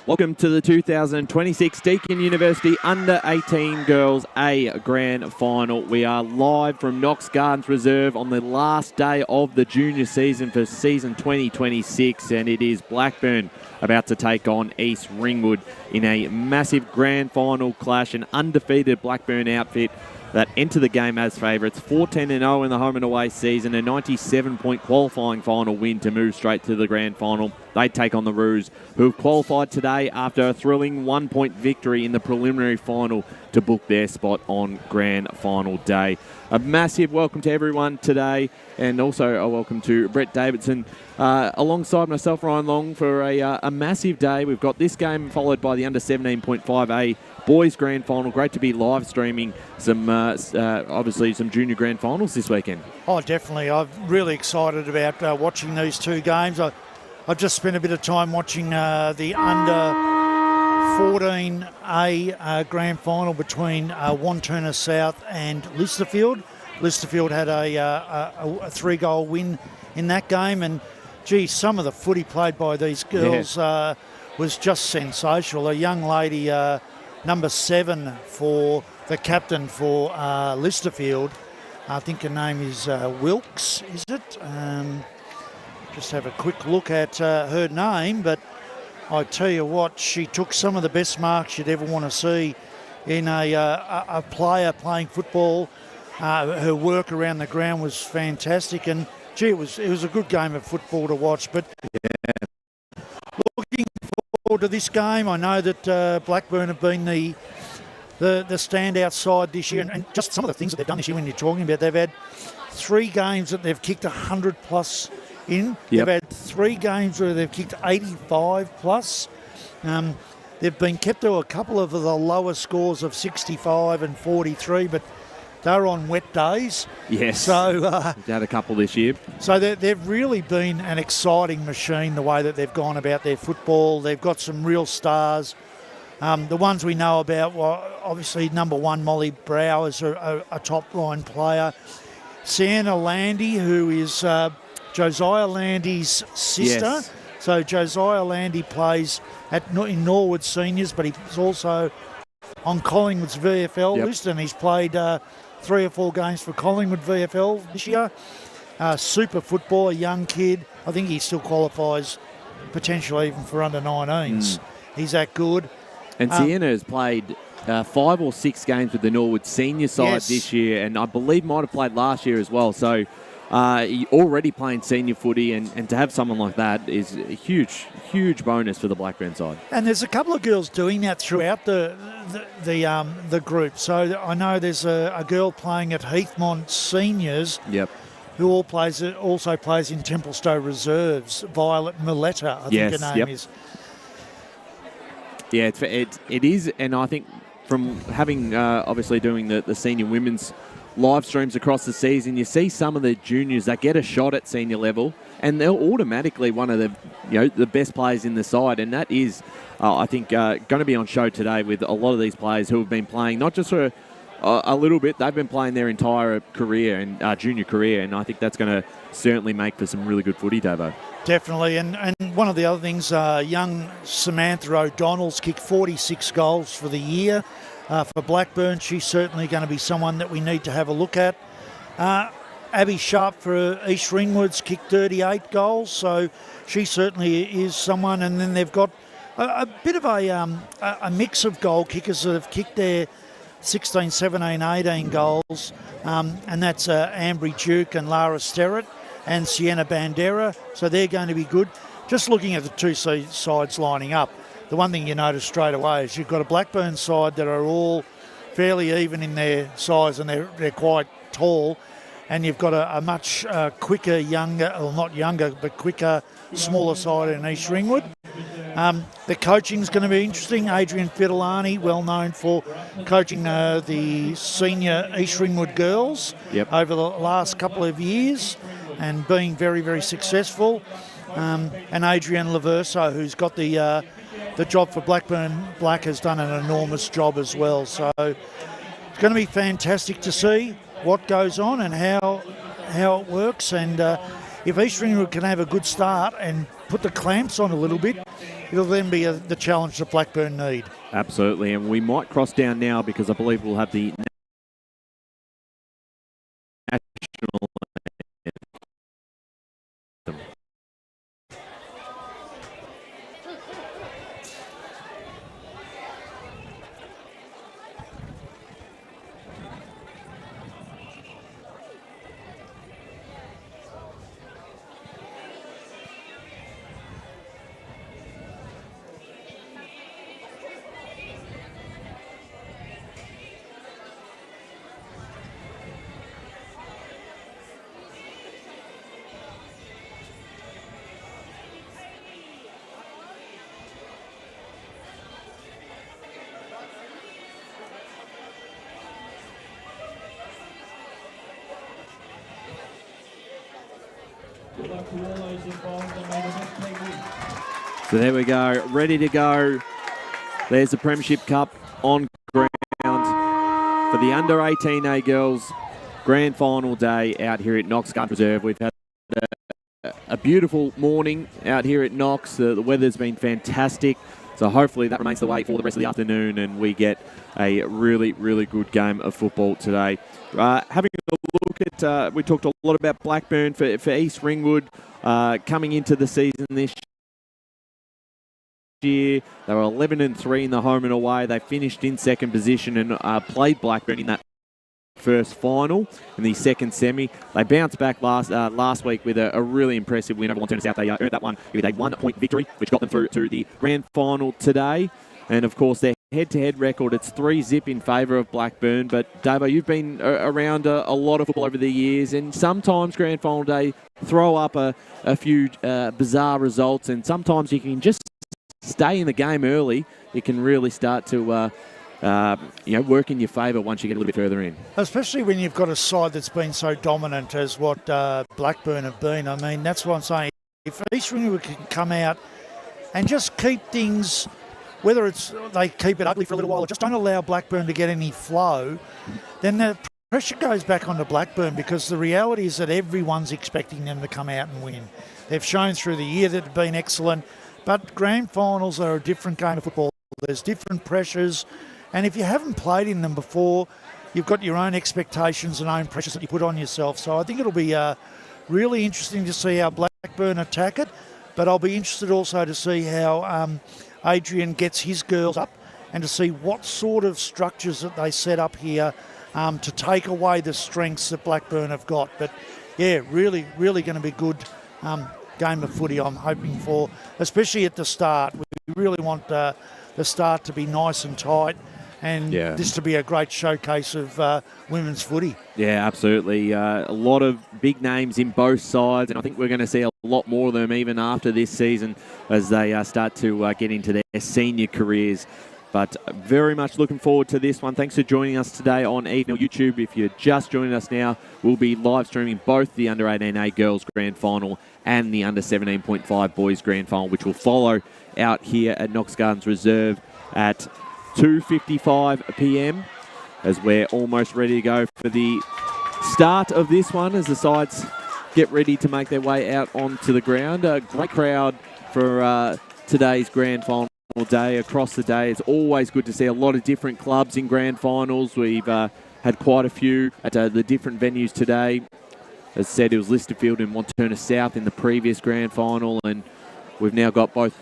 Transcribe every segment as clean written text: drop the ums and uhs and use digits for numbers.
Welcome to the 2026 Deakin University Under-18 Girls A Grand Final. We are live from Knox Gardens Reserve on the last day of the junior season for season 2026, and it is Blackburn about to take on East Ringwood in a massive grand final clash. An undefeated Blackburn outfit that enter the game as favourites, 4-10-0 in the home and away season, a 97-point qualifying final win to move straight to the grand final. They take on the Roos, who have qualified today after a thrilling 1-point victory in the preliminary final to book their spot on grand final day. A massive welcome to everyone today, and also a welcome to Brett Davidson alongside myself, Ryan Long, for a massive day. We've got this game followed by the under 17.5A boys grand final. Great to be live streaming some obviously some junior grand finals this weekend. Oh, definitely. I'm really excited about watching these two games. I've just spent a bit of time watching the under 14A grand final between Wanturna South and Listerfield. Listerfield had a 3-goal win in that game, and gee, some of the footy played by these girls was just sensational. A young lady, number 7 for the captain for Listerfield, I think her name is Wilkes, is it? Just have a quick look at her name, but I tell you what, she took some of the best marks you'd ever want to see in a player playing football. Her work around the ground was fantastic, and gee, it was a good game of football to watch. But looking forward to this game, I know that Blackburn have been the standout side this year, and just some of the things that they've done this year when you're talking about, they've had 3 games that they've kicked 100 plus in. They've had 3 games where they've kicked 85 plus. They've been kept to a couple of the lower scores of 65 and 43, but they're on wet days. Yes. So we've had a couple this year. So they've really been an exciting machine, the way that they've gone about their football. They've got some real stars. The ones we know about, well, obviously number 1, Molly Brow, is a top-line player. Sienna Landy, who is Josiah Landy's sister. Yes. So Josiah Landy plays in Norwood Seniors, but he's also on Collingwood's VFL list, and he's played 3 or 4 games for Collingwood VFL this year. Super footballer, young kid. I think he still qualifies potentially even for under 19s. He's that good. And Sienna has played 5 or 6 games with the Norwood senior side this year, and I believe might have played last year as well. So already playing senior footy, and to have someone like that is a huge bonus for the Blackburn side. And there's a couple of girls doing that throughout the group. So I know there's a girl playing at Heathmont Seniors. Yep. Who also plays in Templestowe Reserves. Violet Milletta, I think her name is. Yeah, it is, and I think from having obviously doing the senior women's live streams across the season, you see some of the juniors that get a shot at senior level, and they're automatically one of the best players in the side, and that is, I think, going to be on show today with a lot of these players who have been playing not just for a little bit, they've been playing their entire career and junior career, and I think that's going to certainly make for some really good footy, Davo. Definitely, and one of the other things, young Samantha O'Donnell's kicked 46 goals for the year. For Blackburn, she's certainly going to be someone that we need to have a look at. Abby Sharp for East Ringwood's kicked 38 goals, so she certainly is someone. And then they've got a bit of a mix of goal kickers that have kicked their 16, 17, 18 goals, and that's Ambry Duke and Lara Sterrett and Sienna Bandera, so they're going to be good. Just looking at the two sides lining up, the one thing you notice straight away is you've got a Blackburn side that are all fairly even in their size, and they're quite tall, and you've got a much quicker, younger, or not younger, but quicker, smaller side in East Ringwood. The coaching's going to be interesting. Adrian Fidelani, well known for coaching the senior East Ringwood girls over the last couple of years and being very, very successful. And Adrian Laverso, who's got the job for Blackburn Black, has done an enormous job as well. So it's going to be fantastic to see what goes on and how it works. And if East Ringwood can have a good start and put the clamps on a little bit, it'll then be the challenge that Blackburn need. Absolutely, and we might cross down now because I believe we'll have the national anthem. So there we go, ready to go. There's the Premiership Cup on ground for the under-18A girls grand final day out here at Knox Gardens Reserve. We've had a beautiful morning out here at Knox. The weather's been fantastic. So hopefully that remains the way for the rest of the afternoon and we get a really, really good game of football today. Having a look at, we talked a lot about Blackburn for East Ringwood coming into the season this year. They were 11-3 in the home and away. They finished in second position and played Blackburn in that first final in the second semi. They bounced back last week with a really impressive win over Montana South. They earned that one with a 1-point victory, which got them through to the grand final today. And of course, their head-to-head record, it's 3-0 in favour of Blackburn. But Davo, you've been around a lot of football over the years, and sometimes grand final day throw up a few bizarre results, and sometimes you can just stay in the game early. It can really start to work in your favour once you get a little bit further in. Especially when you've got a side that's been so dominant as what Blackburn have been. I mean, that's what I'm saying. If East Ringwood can come out and just keep things, whether it's they keep it ugly for a little while or just don't allow Blackburn to get any flow, then the pressure goes back onto Blackburn, because the reality is that everyone's expecting them to come out and win. They've shown through the year that they've been excellent, but grand finals are a different game of football. There's different pressures, and if you haven't played in them before, you've got your own expectations and own pressures that you put on yourself. So I think it'll be really interesting to see how Blackburn attack it, but I'll be interested also to see how Adrian gets his girls up and to see what sort of structures that they set up here to take away the strengths that Blackburn have got. But yeah, really, really going to be good game of footy I'm hoping for, especially at the start. We really want the start to be nice and tight, and this to be a great showcase of women's footy. Yeah, absolutely. A lot of big names in both sides, and I think we're going to see a lot more of them even after this season as they start to get into their senior careers. But very much looking forward to this one. Thanks for joining us today on EFNL YouTube. If you're just joining us now, we'll be live streaming both the Under-18A Girls Grand Final and the Under-17.5 Boys Grand Final, which will follow out here at Knox Gardens Reserve at 2:55 p.m. as we're almost ready to go for the start of this one as the sides get ready to make their way out onto the ground. A great crowd for today's Grand Final day across the day. It's always good to see a lot of different clubs in grand finals. We've had quite a few at the different venues today. As said, it was Listerfield and Montana South in the previous grand final, and we've now got both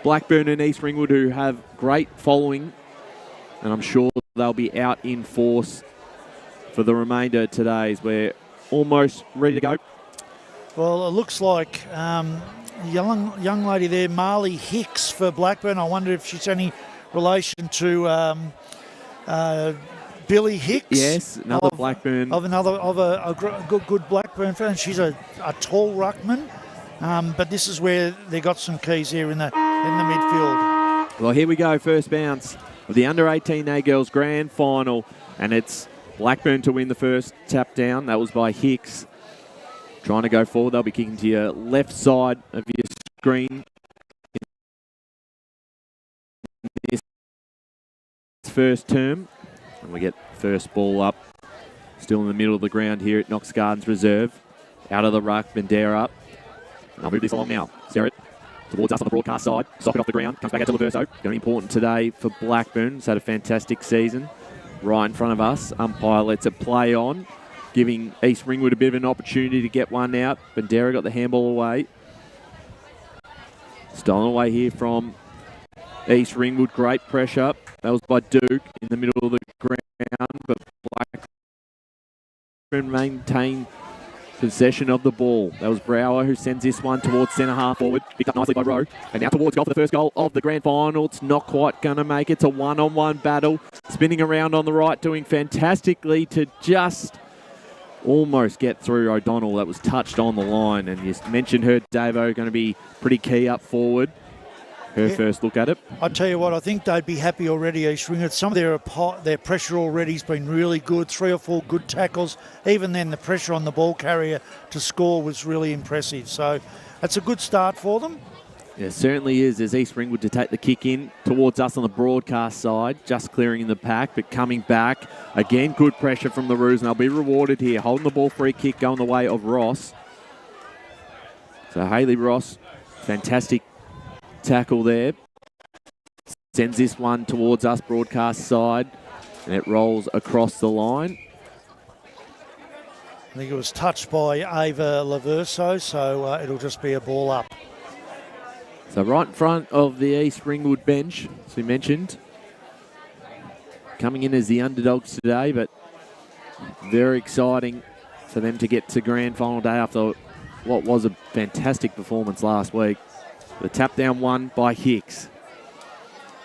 Blackburn and East Ringwood who have great following, and I'm sure they'll be out in force for the remainder of today's. We're almost ready to go. Well, it looks like young lady there, Marley Hicks for Blackburn. I wonder if she's any relation to Billy Hicks. Yes, another Blackburn. Of a good Blackburn fan. She's a tall ruckman, but this is where they got some keys here in the midfield. Well, here we go. First bounce of the Under-18A Girls Grand Final, and it's Blackburn to win the first tap down. That was by Hicks. Trying to go forward. They'll be kicking to your left side of your screen. This first term. And we get first ball up. Still in the middle of the ground here at Knox Gardens Reserve. Out of the ruck, Bandera up. And I'll move this along now. Sarah towards us on the broadcast side. Socket off the ground, comes back out to Laverso. Going to be important today for Blackburn. He's had a fantastic season. Right in front of us, umpire lets it play on, giving East Ringwood a bit of an opportunity to get one out. Bandera got the handball away. Stolen away here from East Ringwood. Great pressure. That was by Duke in the middle of the ground, but Blackburn maintained possession of the ball. That was Brower who sends this one towards centre half forward. Picked up nicely by Rowe. And now towards goal for the first goal of the grand final. It's not quite going to make it. It's a one-on-one battle. Spinning around on the right, doing fantastically to just almost get through O'Donnell. That was touched on the line. And you mentioned her, Davo, going to be pretty key up forward. Her first look at it. I tell you what, I think they'd be happy already, East Ringwood. Some of their pressure already has been really good. 3 or 4 good tackles. Even then, the pressure on the ball carrier to score was really impressive. So that's a good start for them. Yeah, it certainly is. There's East Ringwood to take the kick in towards us on the broadcast side. Just clearing the pack, but coming back. Again, good pressure from the Roos, and they'll be rewarded here. Holding the ball, free kick going the way of Ross. So Hayley Ross, fantastic tackle there. Sends this one towards us broadcast side, and it rolls across the line. I think it was touched by Ava Laverso, so it'll just be a ball up. So right in front of the East Ringwood bench, as we mentioned, coming in as the underdogs today, but very exciting for them to get to grand final day after what was a fantastic performance last week. The tap down one by Hicks.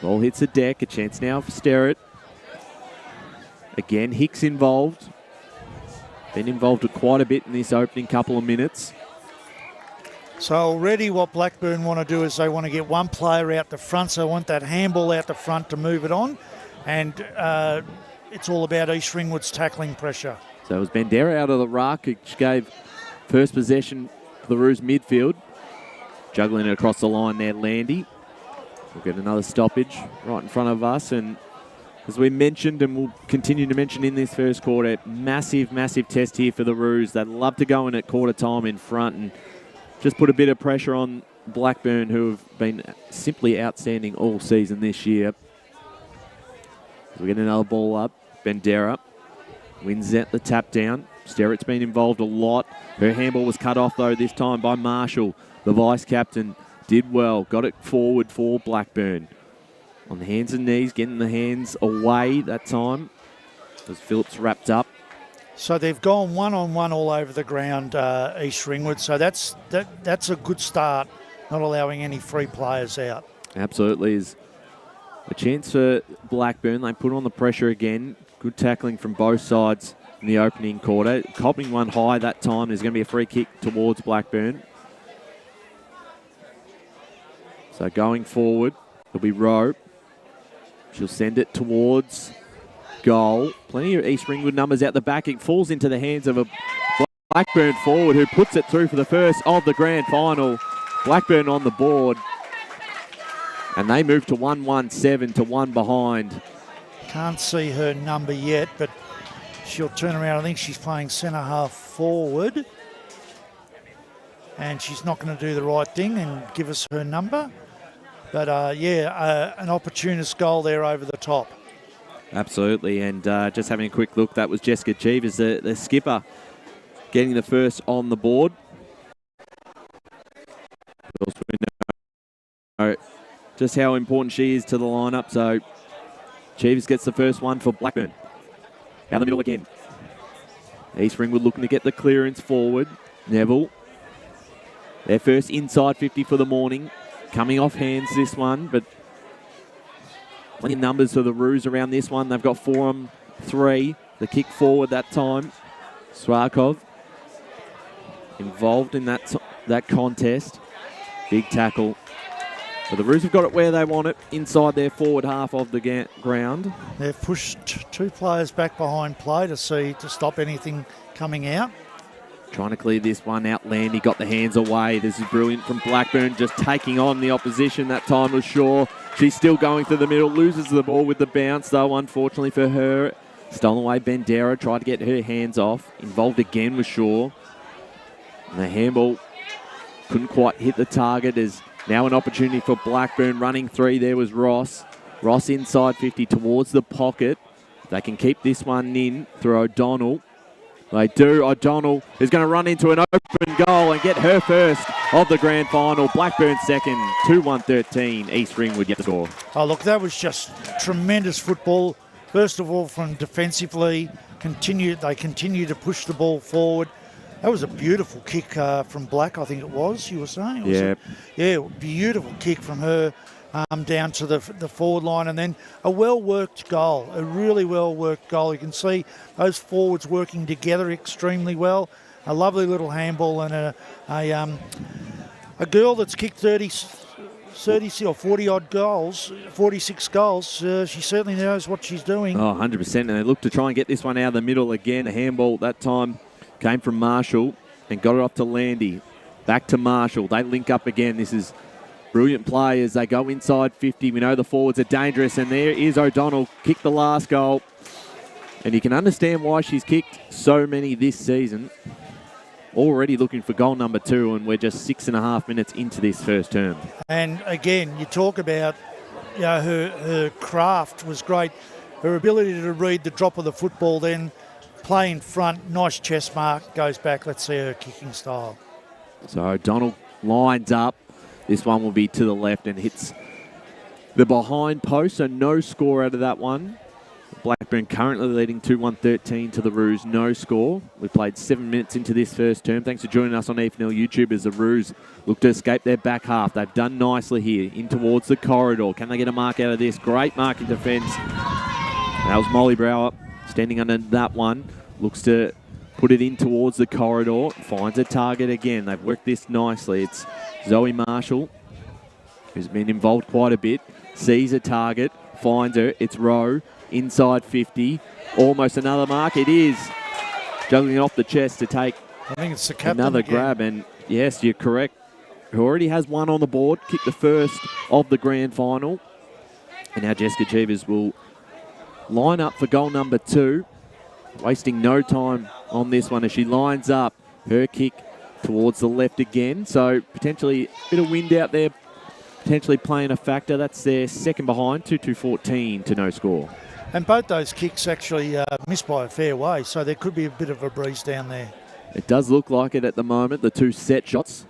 Ball hits the deck. A chance now for Sterrett. Again, Hicks involved. Been involved quite a bit in this opening couple of minutes. So already what Blackburn want to do is they want to get one player out the front. So they want that handball out the front to move it on. And it's all about East Ringwood's tackling pressure. So it was Bandera out of the ruck, which gave first possession for the Roos midfield. Juggling it across the line there, Landy. We'll get another stoppage right in front of us. And as we mentioned, and we'll continue to mention in this first quarter, massive, massive test here for the Roos. They'd love to go in at quarter time in front and just put a bit of pressure on Blackburn, who have been simply outstanding all season this year. We get another ball up. Bandera wins out the tap down. Sterrett's been involved a lot. Her handball was cut off, though, this time by Marshall. The vice-captain did well. Got it forward for Blackburn. On the hands and knees, getting the hands away that time as Phillips wrapped up. So they've gone one-on-one all over the ground, East Ringwood. So that's a good start, not allowing any free players out. Absolutely is a chance for Blackburn. They put on the pressure again. Good tackling from both sides in the opening quarter. Copping one high that time. There's going to be a free kick towards Blackburn. So going forward, it'll be Rowe. She'll send it towards goal. Plenty of East Ringwood numbers out the back. It falls into the hands of a Blackburn forward who puts it through for the first of the grand final. Blackburn on the board. And they move to 1-1-7 to 1 behind. Can't see her number yet, but she'll turn around. I think she's playing centre half forward. And she's not going to do the right thing and give us her number. But, an opportunist goal there over the top. Absolutely, and just having a quick look, that was Jessica Cheevers, the skipper, getting the first on the board. Also, we know just how important she is to the lineup, so Cheevers gets the first one for Blackburn. Down the middle again. East Ringwood looking to get the clearance forward. Neville. Their first inside 50 for the morning. Coming off hands this one, but plenty of numbers for the Roos around this one. They've got 4 on 3. The kick forward that time. Swakov involved in that contest. Big tackle. So the Roos have got it where they want it, inside their forward half of the ground. They've pushed 2 players back behind play to stop anything coming out. Trying to clear this one out. Landy got the hands away. This is brilliant from Blackburn, just taking on the opposition. That time was Shaw. She's still going through the middle. Loses the ball with the bounce, though, unfortunately for her. Stolen away Bandera. Tried to get her hands off. Involved again with Shaw. And the handball couldn't quite hit the target as Now an opportunity for Blackburn. Running three, there was Ross. Ross inside 50 towards the pocket. They can keep this one in through O'Donnell. They do. O'Donnell is going to run into an open goal and get her first of the grand final. Blackburn second, 2-1-13. East Ringwood yet to score. Oh, look, that was just tremendous football. First of all, from defensively, they continue to push the ball forward. That was a beautiful kick from Black, I think it was, you were saying? Yeah, beautiful kick from her down to the forward line, and then a well-worked goal, a really well-worked goal. You can see those forwards working together extremely well. A lovely little handball, and a girl that's kicked 30 or 40-odd goals, 46 goals, she certainly knows what she's doing. Oh, 100%, and they look to try and get this one out of the middle again. A handball that time came from Marshall and got it off to Landy. Back to Marshall. They link up again. This is brilliant play as they go inside 50. We know the forwards are dangerous, and there is O'Donnell. Kicked the last goal. And you can understand why she's kicked so many this season. Already looking for goal number 2, and we're just 6.5 minutes into this first term. And again, you talk about, you know, her craft was great. Her ability to read the drop of the football, then play in front, nice chest mark, goes back. Let's see her kicking style. So O'Donnell lines up. This one will be to the left and hits the behind post, so no score out of that one. Blackburn currently leading 2-1-13 to the Roos, no score. We played 7 minutes into this first term. Thanks for joining us on EFNL YouTube as the Roos look to escape their back half. They've done nicely here, in towards the corridor. Can they get a mark out of this? Great mark in defence. That was Molly Brower standing under that one. Looks to put it in towards the corridor. Finds a target again. They've worked this nicely. It's Zoe Marshall, who's been involved quite a bit. Sees a target, finds her. It's Rowe. Inside 50, almost another mark. It is. Juggling it off the chest to take I think it's the captain another again. grab. And yes, you're correct. Who already has one on the board. Kicked the first of the grand final. And now Jessica Cheevers will line up for goal number 2. Wasting no time on this one as she lines up her kick towards the left again. So potentially a bit of wind out there, potentially playing a factor. That's their second behind, 2-2-14 to no score. And both those kicks actually missed by a fair way, so there could be a bit of a breeze down there. It does look like it at the moment, the 2 set shots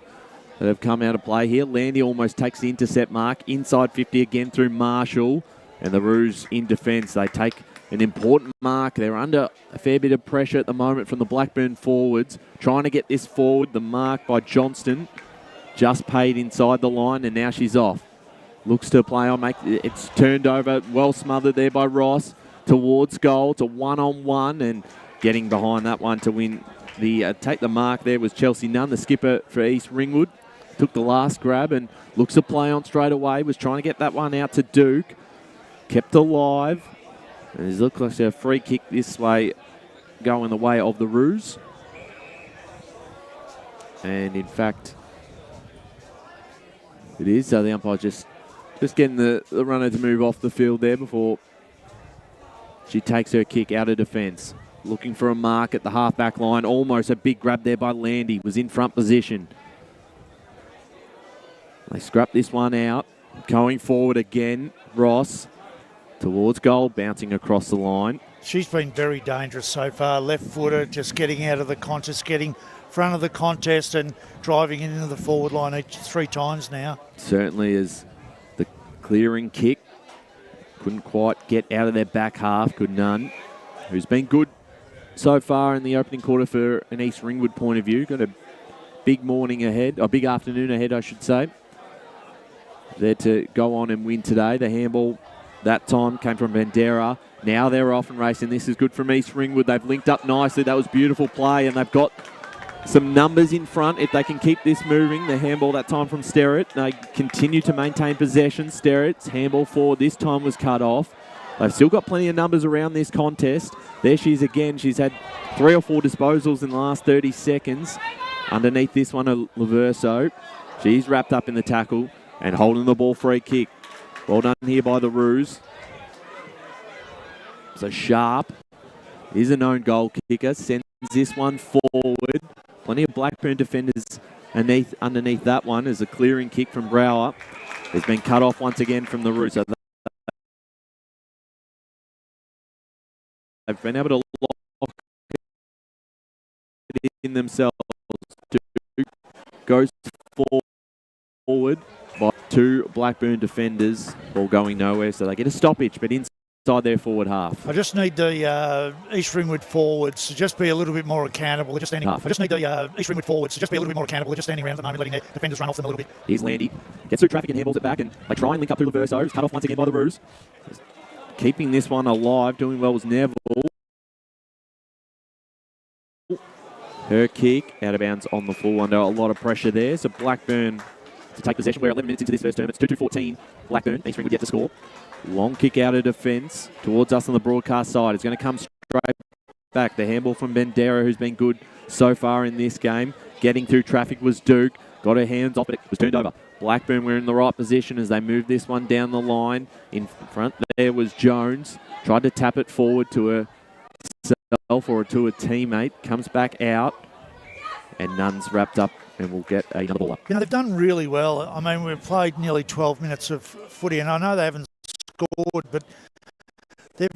that have come out of play here. Landy almost takes the intercept mark. Inside 50 again through Marshall. And the Roos in defence. They take an important mark. They're under a fair bit of pressure at the moment from the Blackburn forwards. Trying to get this forward. The mark by Johnston just paid inside the line, and now she's off. Looks to play on, it's turned over, well smothered there by Ross towards goal. It's a 1-on-1, and getting behind that one to win take the mark there was Chelsea Nunn, the skipper for East Ringwood. Took the last grab and looks to play on straight away. Was trying to get that one out to Duke. Kept alive. And it looks like a free kick this way going the way of the Roos. And in fact, it is. So the umpire just getting the runner to move off the field there before she takes her kick out of defence. Looking for a mark at the half-back line. Almost a big grab there by Landy. Was in front position. They scrap this one out. Going forward again. Ross towards goal. Bouncing across the line. She's been very dangerous so far. Left footer, just getting out of the contest, getting front of the contest and driving it into the forward line 3 times now. Certainly is the clearing kick. Couldn't quite get out of their back half. Could none. Who's been good so far in the opening quarter for an East Ringwood point of view. Got a big morning ahead, a big afternoon ahead, I should say. There to go on and win today. The handball that time came from Bandera. Now they're off and racing. This is good from East Ringwood. They've linked up nicely. That was beautiful play, and they've got some numbers in front if they can keep this moving. The handball that time from Sterrett. They continue to maintain possession. Sterrett's handball forward this time was cut off. They've still got plenty of numbers around this contest. There she is again. She's had 3 or 4 disposals in the last 30 seconds. Underneath this one, a Laverso. She's wrapped up in the tackle and holding the ball free kick. Well done here by the Roos. So Sharp is a known goal kicker. Sends this one forward. Plenty of Blackburn defenders Underneath that one is a clearing kick from Brower. It's been cut off once again from the root. So they've been able to lock it in themselves. Goes forward by two Blackburn defenders, all going nowhere. So they get a stoppage, but inside their forward half. I just need the East Ringwood forwards to just be a little bit more accountable. They're just standing. I just need the East Ringwood forwards to just be a little bit more accountable. They're just standing around at the moment, letting their defenders run off them a little bit. Here's Landy. Gets through traffic and handballs it back, and they try and link up to Laverso. It's cut off once again by the Roos. Keeping this one alive, doing well was Neville. Her kick out of bounds on the full under a lot of pressure there. So Blackburn to take possession. We're 11 minutes into this first term. It's 2-2-14. Blackburn. East Ringwood yet to score. Long kick out of defence towards us on the broadcast side. It's going to come straight back. The handball from Bendera, who's been good so far in this game. Getting through traffic was Duke. Got her hands off it. It was turned over. Blackburn were in the right position as they moved this one down the line. In front there was Jones. Tried to tap it forward to herself or to a teammate. Comes back out. And Nunn's wrapped up and we'll get another ball up. You know, they've done really well. I mean, we've played nearly 12 minutes of footy, and I know they haven't scored, but they've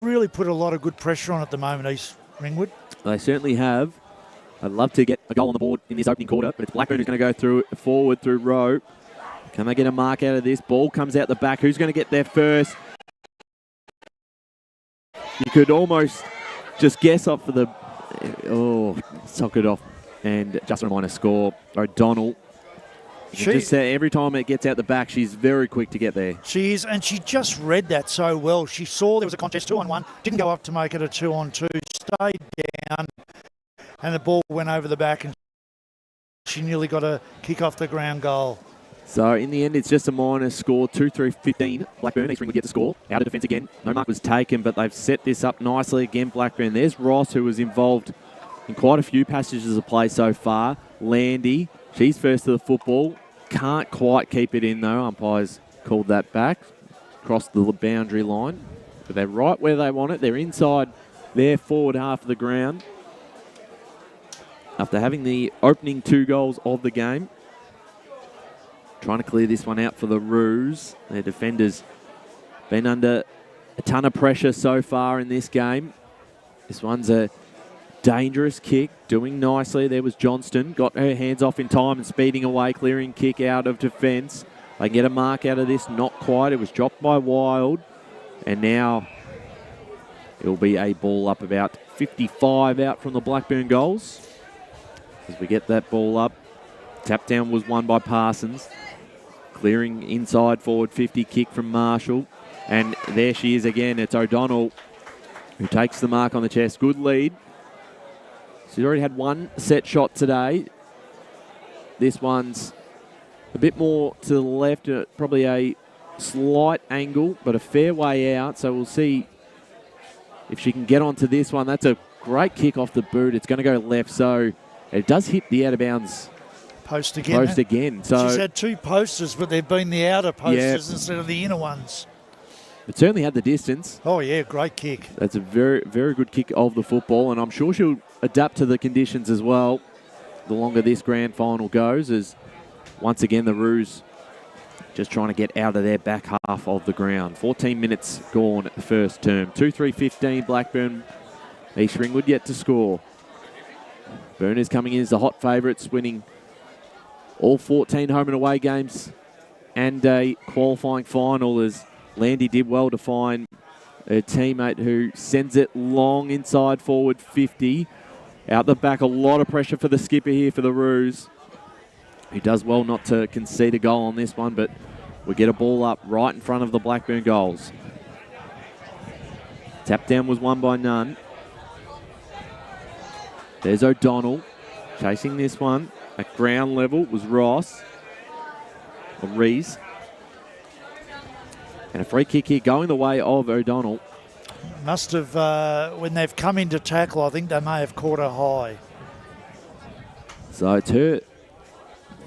really put a lot of good pressure on at the moment, East Ringwood. They certainly have. I'd love to get a goal on the board in this opening quarter, but it's Blackburn who's going to go through forward through row. Can they get a mark out of this? Ball comes out the back. Who's going to get there first? You could almost just guess up for the... Oh, sock it off. And just a reminder, score. O'Donnell. Just say every time it gets out the back, she's very quick to get there. She is, and she just read that so well. She saw there was a contest 2-on-1, didn't go up to make it a 2-on-2, stayed down, and the ball went over the back, and she nearly got a kick off the ground goal. So in the end, it's just a minor score, 2-3-15. Blackburn, East Ringwood get the score. Out of defence again. No mark was taken, but they've set this up nicely again, Blackburn. There's Ross, who was involved in quite a few passages of play so far. Landy, she's first to the football. Can't quite keep it in though. Umpires called that back. Crossed the boundary line. But they're right where they want it. They're inside their forward half of the ground. After having the opening 2 goals of the game. Trying to clear this one out for the Roos. Their defenders been under a ton of pressure so far in this game. This one's a dangerous kick, doing nicely. There was Johnston. Got her hands off in time and speeding away, clearing kick out of defence. They can get a mark out of this. Not quite. It was dropped by Wild. And now it'll be a ball up about 55 out from the Blackburn goals. As we get that ball up. Tap down was won by Parsons. Clearing inside forward 50 kick from Marshall. And there she is again. It's O'Donnell who takes the mark on the chest. Good lead. She's already had one set shot today. This one's a bit more to the left, probably a slight angle, but a fair way out. So we'll see if she can get onto this one. That's a great kick off the boot. It's going to go left, so it does hit the out of bounds post again. So she's had 2 posters, but they've been the outer posters instead of the inner ones. It certainly had the distance. Oh, yeah, great kick. That's a very, very good kick of the football, and I'm sure she'll adapt to the conditions as well the longer this grand final goes, as once again the Roos just trying to get out of their back half of the ground. 14 minutes gone first term. 2-3-15 Blackburn. East Ringwood yet to score. Burners coming in as the hot favourites, winning all 14 home and away games and a qualifying final, as Landy did well to find a teammate who sends it long inside forward 50. Out the back, a lot of pressure for the skipper here for the Roos. He does well not to concede a goal on this one, but we get a ball up right in front of the Blackburn goals. Tap down was won by Nunn. There's O'Donnell chasing this one. At ground level was Ross. Or Rees. And a free kick here going the way of O'Donnell. Must have, when they've come into tackle, I think they may have caught her high. So it's her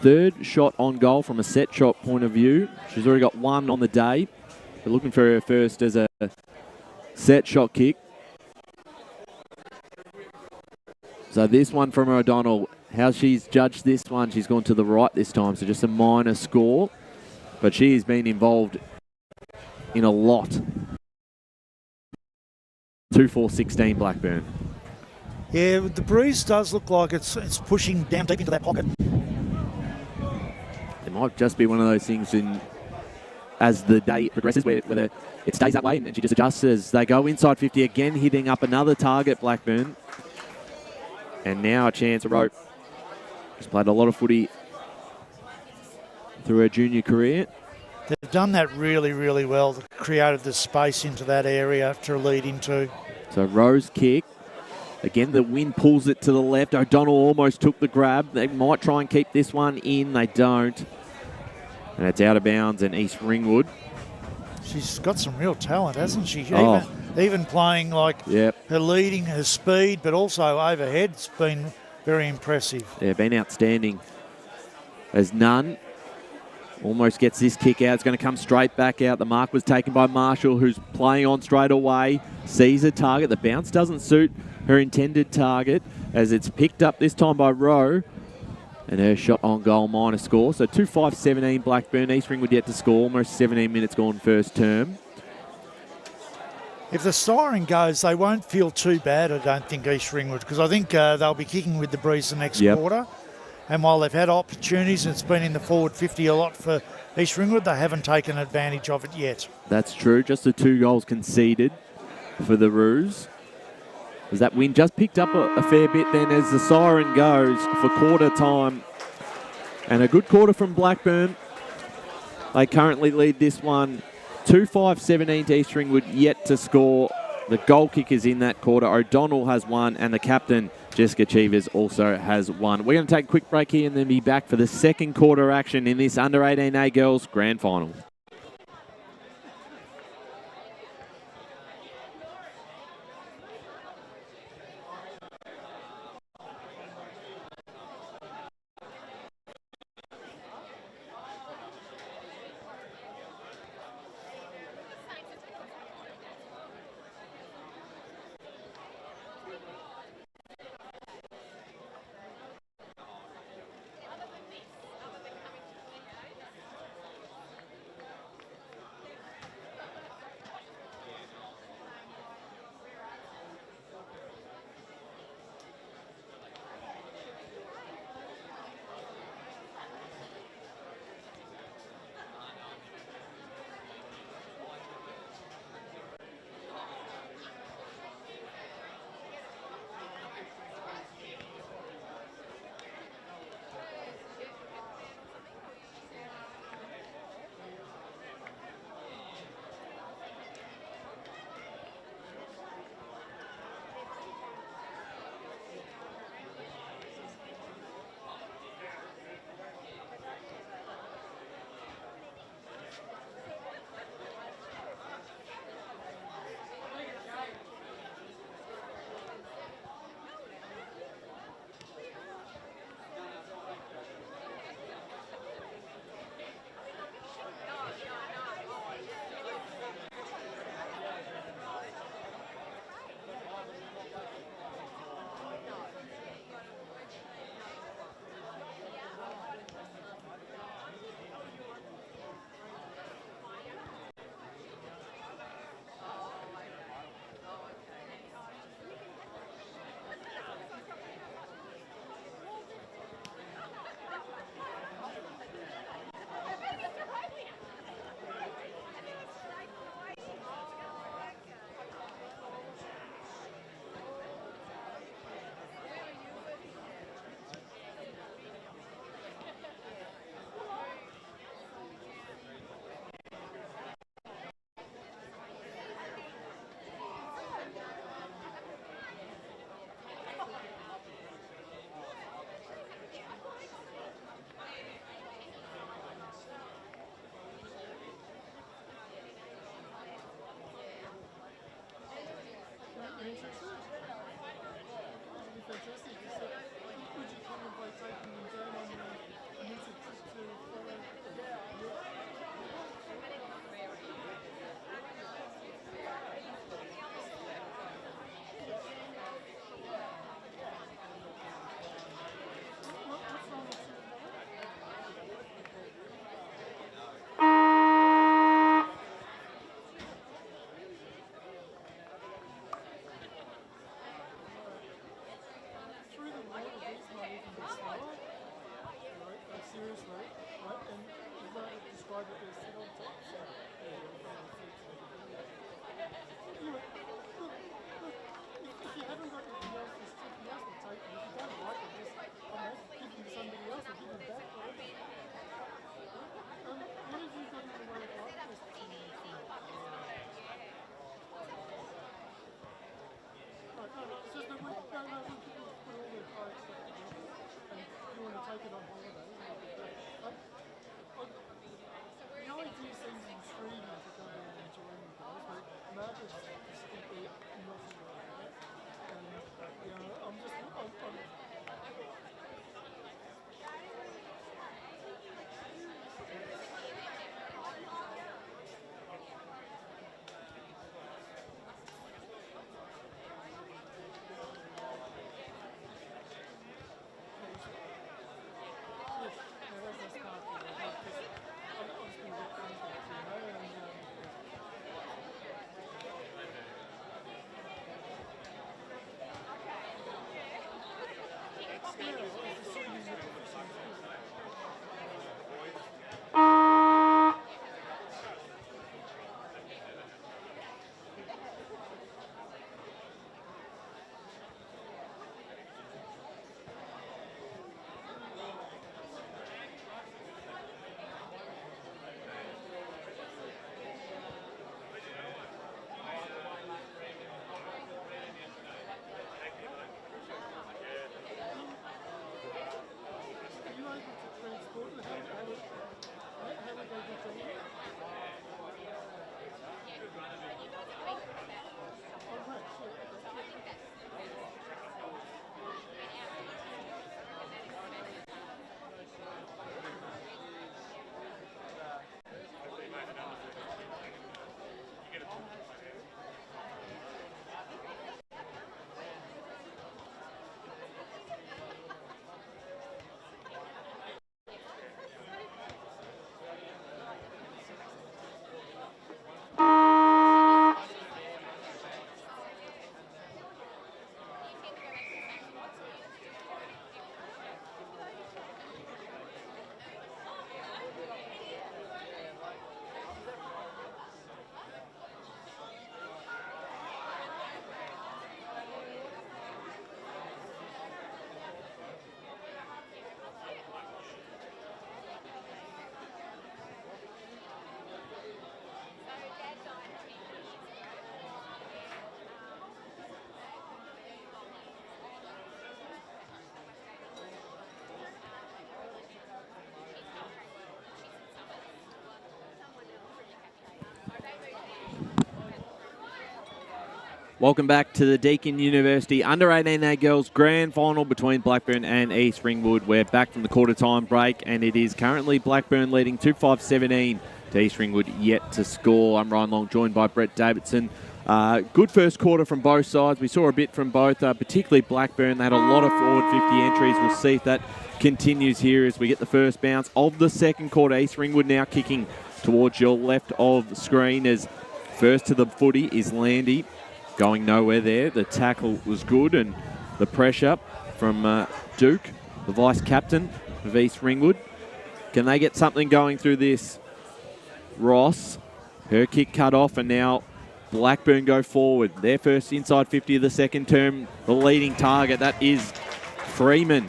third shot on goal from a set shot point of view. She's already got 1 on the day. They're looking for her first as a set shot kick. So this one from O'Donnell how she's judged this one. She's gone to the right this time, so just a minor score. But she has been involved in a lot. 2-4-16 Blackburn. Yeah, the breeze does look like it's pushing down deep into that pocket. It might just be one of those things as the day progresses whether it stays that way and she just adjusts as they go inside 50 again, hitting up another target, Blackburn. And now a chance, Rope. She's played a lot of footy through her junior career. They've done that really, really well. They've created the space into that area to lead into. So Rose kick. Again, the wind pulls it to the left. O'Donnell almost took the grab. They might try and keep this one in. They don't. And it's out of bounds and East Ringwood. She's got some real talent, hasn't she? Oh. Even playing like her leading, her speed, but also overhead, it's been very impressive. Yeah, been outstanding. As Nunn almost gets this kick out. It's going to come straight back out. The mark was taken by Marshall, who's playing on straight away. Sees a target. The bounce doesn't suit her intended target as it's picked up this time by Rowe. And her shot on goal minor score. So 2-5-17 Blackburn. East Ringwood yet to score. Almost 17 minutes gone first term. If the siren goes, they won't feel too bad, I don't think, East Ringwood, because I think they'll be kicking with the breeze the next quarter. And while they've had opportunities and it's been in the forward 50 a lot for East Ringwood, they haven't taken advantage of it yet. That's true. Just the 2 goals conceded for the Roos. As that wind just picked up a fair bit then as the siren goes for quarter time. And a good quarter from Blackburn. They currently lead this one 2-5-17 to East Ringwood, yet to score. The goal kickers in that quarter. O'Donnell has one and the captain, Jessica Cheevers, also has one. We're going to take a quick break here and then be back for the second quarter action in this Under-18A Girls Grand Final. Welcome back to the Deakin University Under-18A Girls Grand Final between Blackburn and East Ringwood. We're back from the quarter-time break, and it is currently Blackburn leading 2-5-17 to East Ringwood yet to score. I'm Ryan Long, joined by Brett Davidson. Good first quarter from both sides. We saw a bit from both, particularly Blackburn. They had a lot of forward 50 entries. We'll see if that continues here as we get the first bounce of the second quarter. East Ringwood now kicking towards your left of the screen as first to the footy is Landy. Going nowhere there. The tackle was good, and the pressure from Duke, the vice-captain of East Ringwood. Can they get something going through this? Ross, her kick cut off, and now Blackburn go forward. Their first inside 50 of the second term. The leading target, that is Freeman,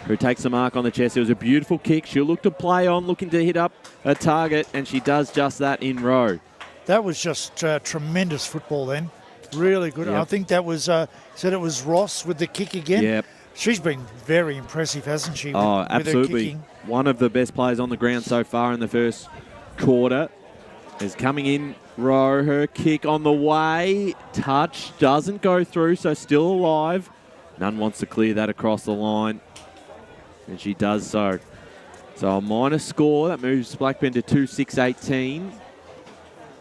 who takes the mark on the chest. It was a beautiful kick. She'll look to play on, looking to hit up a target, and she does just that in row. That was just tremendous football then. Really good. Yep. I think that was, said it was Ross with the kick again. Yep. She's been very impressive, hasn't she? Absolutely. With her kicking. One of the best players on the ground so far in the first quarter is coming in row. Her kick on the way. Touch doesn't go through, so still alive. Nunn wants to clear that across the line, and she does so. So a minus score. That moves Blackburn to 2-6-18.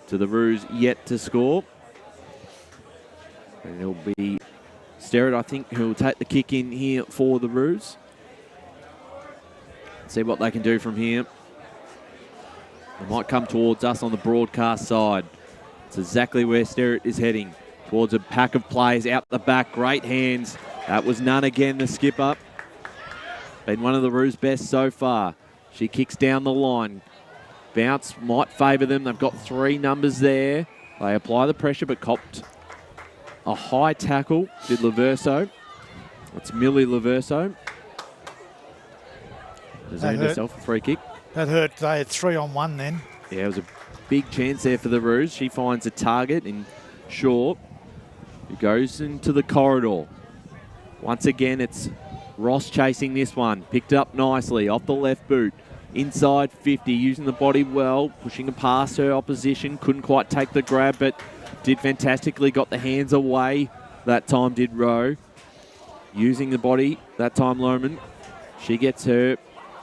To the Roos yet to score. And it'll be Sterrett, I think, who will take the kick in here for the Roos. See what they can do from here. They might come towards us on the broadcast side. It's exactly where Sterrett is heading. Towards a pack of players out the back. Great hands. That was Nunn again, the skipper. Been one of the Roos' best so far. She kicks down the line. Bounce might favour them. They've got three numbers there. They apply the pressure, but copped a high tackle, did Laverso. That's Millie Laverso. Has earned herself a free kick. That hurt. They had 3-on-1 then. Yeah, it was a big chance there for the Roos. She finds a target in Shaw, who goes into the corridor. Once again, it's Ross chasing this one. Picked up nicely off the left boot. Inside 50, using the body well, pushing past her opposition. Couldn't quite take the grab, but did fantastically. Got the hands away. That time did Rowe. Using the body, that time Lohman. She gets her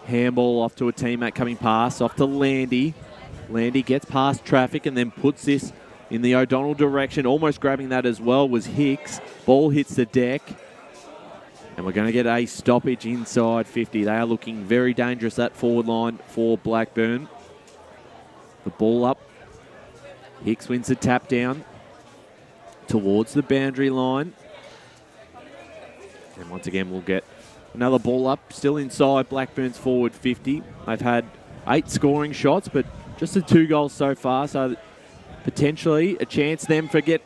handball off to a teammate coming past. Off to Landy. Landy gets past traffic and then puts this in the O'Donnell direction. Almost grabbing that as well was Hicks. Ball hits the deck. And we're going to get a stoppage inside 50. They are looking very dangerous, that forward line for Blackburn. The ball up. Hicks wins the tap down towards the boundary line. And once again, we'll get another ball up. Still inside Blackburn's forward 50. They've had 8 scoring shots, but just the 2 goals so far. So potentially a chance them for get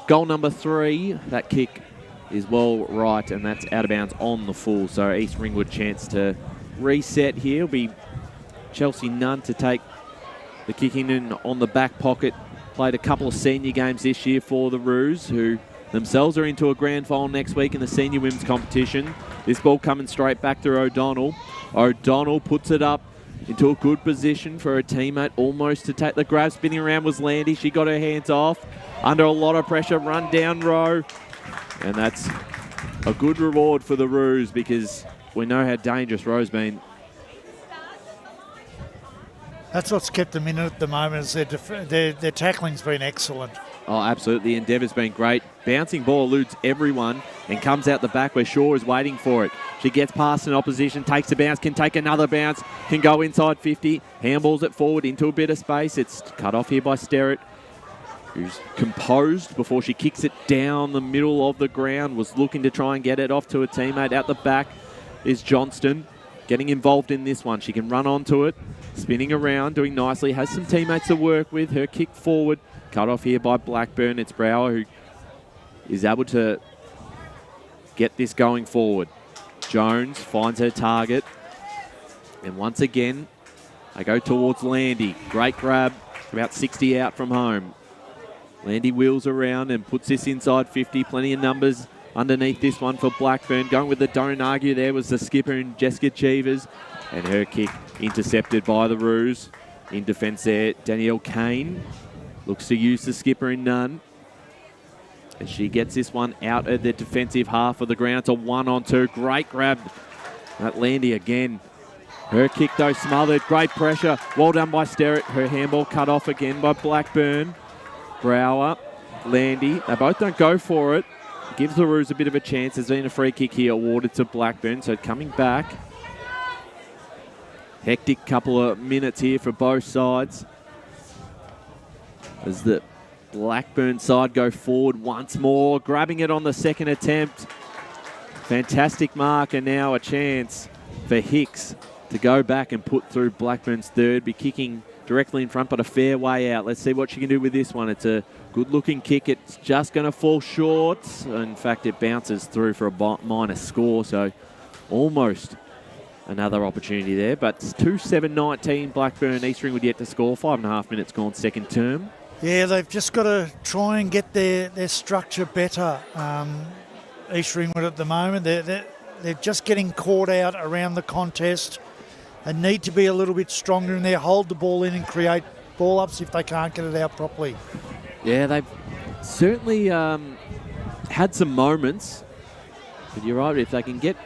goal number 3. That kick is well right, and that's out of bounds on the full. So East Ringwood chance to reset here. It'll be Chelsea Nunn to take the kick in and on the back pocket. Played a couple of senior games this year for the Roos, who themselves are into a grand final next week in the senior women's competition. This ball coming straight back to O'Donnell. O'Donnell puts it up into a good position for her teammate, almost to take the grab. Spinning around was Landy. She got her hands off. Under a lot of pressure, run down row. And that's a good reward for the Roos, because we know how dangerous Rowe's been. That's what's kept them in it at the moment, is their tackling's been excellent. Oh, absolutely. Endeavour's been great. Bouncing ball eludes everyone and comes out the back where Shaw is waiting for it. She gets past an opposition, takes a bounce, can take another bounce, can go inside 50, handballs it forward into a bit of space. It's cut off here by Sterrett, who's composed before she kicks it down the middle of the ground, was looking to try and get it off to a teammate. Out the back is Johnston, getting involved in this one. She can run onto it, spinning around, doing nicely, has some teammates to work with. Her kick forward, cut off here by Blackburn. It's Brower who is able to get this going forward. Jones finds her target, and once again, they go towards Landy. Great grab, about 60 out from home. Landy wheels around and puts this inside 50. Plenty of numbers underneath this one for Blackburn. Going with the don't argue there was the skipper and Jessica Cheevers. And her kick intercepted by the Roos. In defence there, Danielle Kane looks to use the skipper in Nunn. As she gets this one out of the defensive half of the ground. It's a 1-on-2. Great grab. That Landy again. Her kick though smothered. Great pressure. Well done by Sterrett. Her handball cut off again by Blackburn. Brower, Landy, they both don't go for it. Gives the Roos a bit of a chance. There's been a free kick here awarded to Blackburn, so coming back. Hectic couple of minutes here for both sides. As the Blackburn side go forward once more, grabbing it on the second attempt. Fantastic mark, and now a chance for Hicks to go back and put through Blackburn's third. Be kicking directly in front, but a fair way out. Let's see what she can do with this one. It's a good-looking kick. It's just going to fall short. In fact, it bounces through for a minor score, so almost another opportunity there. But it's 2-7-19 Blackburn. East Ringwood yet to score. 5.5 minutes gone second term. Yeah, they've just got to try and get their structure better. East Ringwood at the moment, they're just getting caught out around the contest. They need to be a little bit stronger in there, hold the ball in and create ball ups if they can't get it out properly. Yeah, they've certainly had some moments, but you're right, if they can get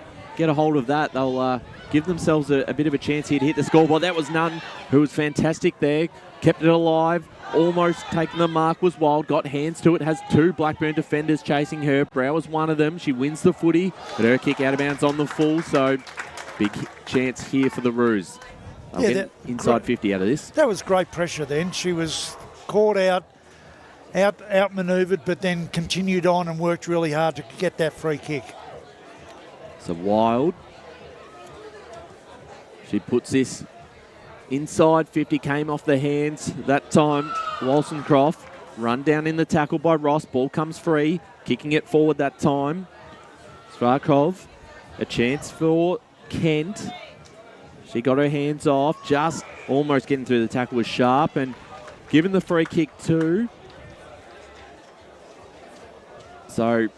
a hold of that, they'll give themselves a bit of a chance here to hit the scoreboard. That was Nunn, who was fantastic there, kept it alive, almost taking the mark, was wild, got hands to it, has 2 Blackburn defenders chasing her. Brower's one of them. She wins the footy, but her kick out of bounds on the full, so big chance here for the Roos. They'll get inside 50 out of this. That was great pressure then. She was caught outmanoeuvred, but then continued on and worked really hard to get that free kick. So Wild. She puts this inside 50, came off the hands. That time, Walsoncroft run down in the tackle by Ross. Ball comes free, kicking it forward that time. Svarkov, a chance for Kent. She got her hands off, just almost getting through the tackle was Sharp, and given the free kick too. So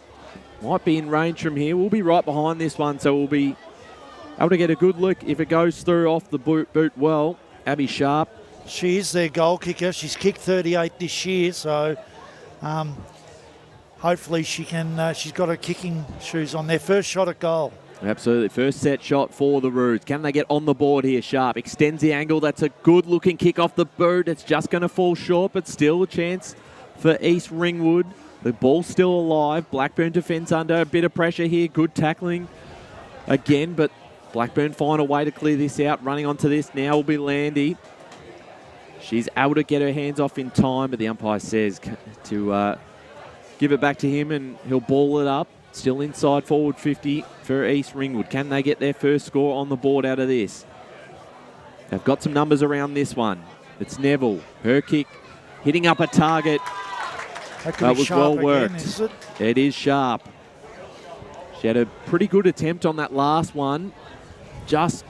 Might be in range from here. We'll be right behind this one, so we'll be able to get a good look if it goes through off the boot well. Abby Sharp. She is their goal kicker. She's kicked 38 this year, so hopefully she can. She's got her kicking shoes on. Their first shot at goal. Absolutely. First set shot for the Roos. Can they get on the board here? Sharp extends the angle. That's a good-looking kick off the boot. It's just going to fall short, but still a chance for East Ringwood. The ball's still alive. Blackburn defends under a bit of pressure here. Good tackling again, but Blackburn find a way to clear this out. Running onto this now will be Landy. She's able to get her hands off in time, but the umpire says to give it back to him and he'll ball it up. Still inside forward 50 for East Ringwood. Can they get their first score on the board out of this? They've got some numbers around this one. It's Neville. Her kick hitting up a target. That was well worked. Again, it is Sharp. She had a pretty good attempt on that last one. Just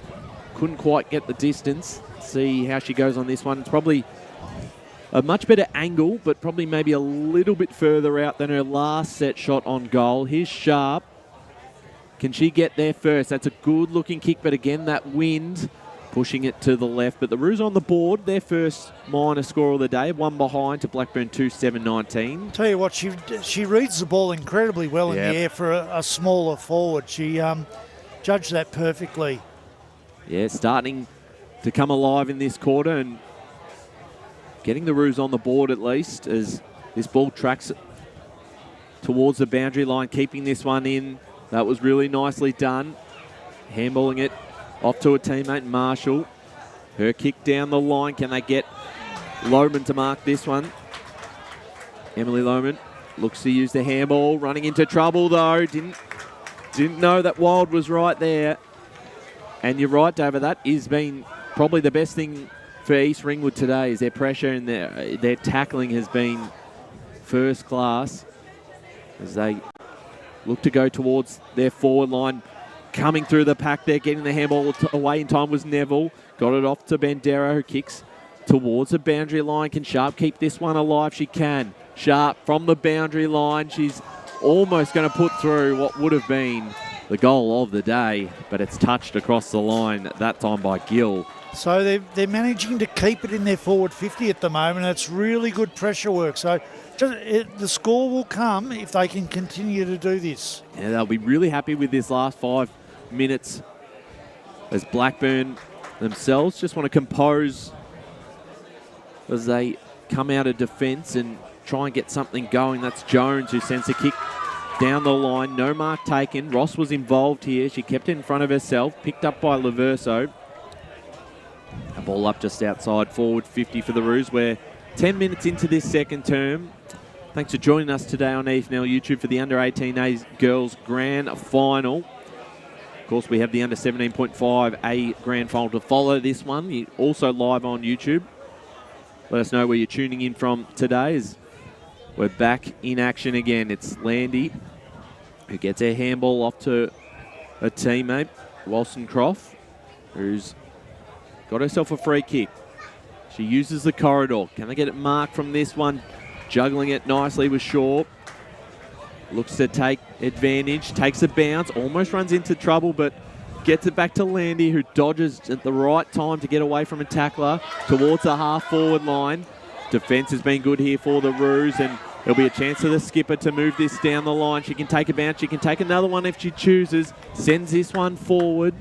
couldn't quite get the distance. See how she goes on this one. It's probably a much better angle, but probably maybe a little bit further out than her last set shot on goal. Here's Sharp. Can she get there first? That's a good-looking kick, but again, that wind pushing it to the left. But the Roos on the board, their first minor score of the day, one behind to Blackburn 2-7-19. Tell you what, she reads the ball incredibly well in the air for a smaller forward. She judged that perfectly. Yeah, starting to come alive in this quarter and getting the Roos on the board at least as this ball tracks towards the boundary line, keeping this one in. That was really nicely done. Handballing it off to a teammate, Marshall. Her kick down the line. Can they get Lohman to mark this one? Emily Lohman looks to use the handball. Running into trouble though. Didn't know that Wild was right there. And you're right, David. That has been probably the best thing for East Ringwood today. Is their pressure and their tackling has been first class as they look to go towards their forward line. Coming through the pack there, getting the handball away in time was Neville. Got it off to Bandera, who kicks towards the boundary line. Can Sharp keep this one alive? She can. Sharp from the boundary line. She's almost going to put through what would have been the goal of the day, but it's touched across the line, that time by Gill. So they're managing to keep it in their forward 50 at the moment. It's really good pressure work. So the score will come if they can continue to do this. Yeah, they'll be really happy with this last 5 minutes as Blackburn themselves just want to compose as they come out of defence and try and get something going. That's Jones who sends a kick down the line. No mark taken. Ross was involved here. She kept it in front of herself. Picked up by Laverso. A ball up just outside forward 50 for the Roos. We're 10 minutes into this second term. Thanks for joining us today on EFNL YouTube for the Under-18A Girls Grand Final. Of course, we have the Under-17.5A Grand Final to follow this one. You're also live on YouTube. Let us know where you're tuning in from today as we're back in action again. It's Landy who gets her handball off to a teammate, Wollstonecroft, who's got herself a free kick. She uses the corridor. Can they get it marked from this one? Juggling it nicely with Shaw. Looks to take advantage. Takes a bounce. Almost runs into trouble, but gets it back to Landy, who dodges at the right time to get away from a tackler towards the half-forward line. Defence has been good here for the Roos, and there'll be a chance for the skipper to move this down the line. She can take a bounce. She can take another one if she chooses. Sends this one forward.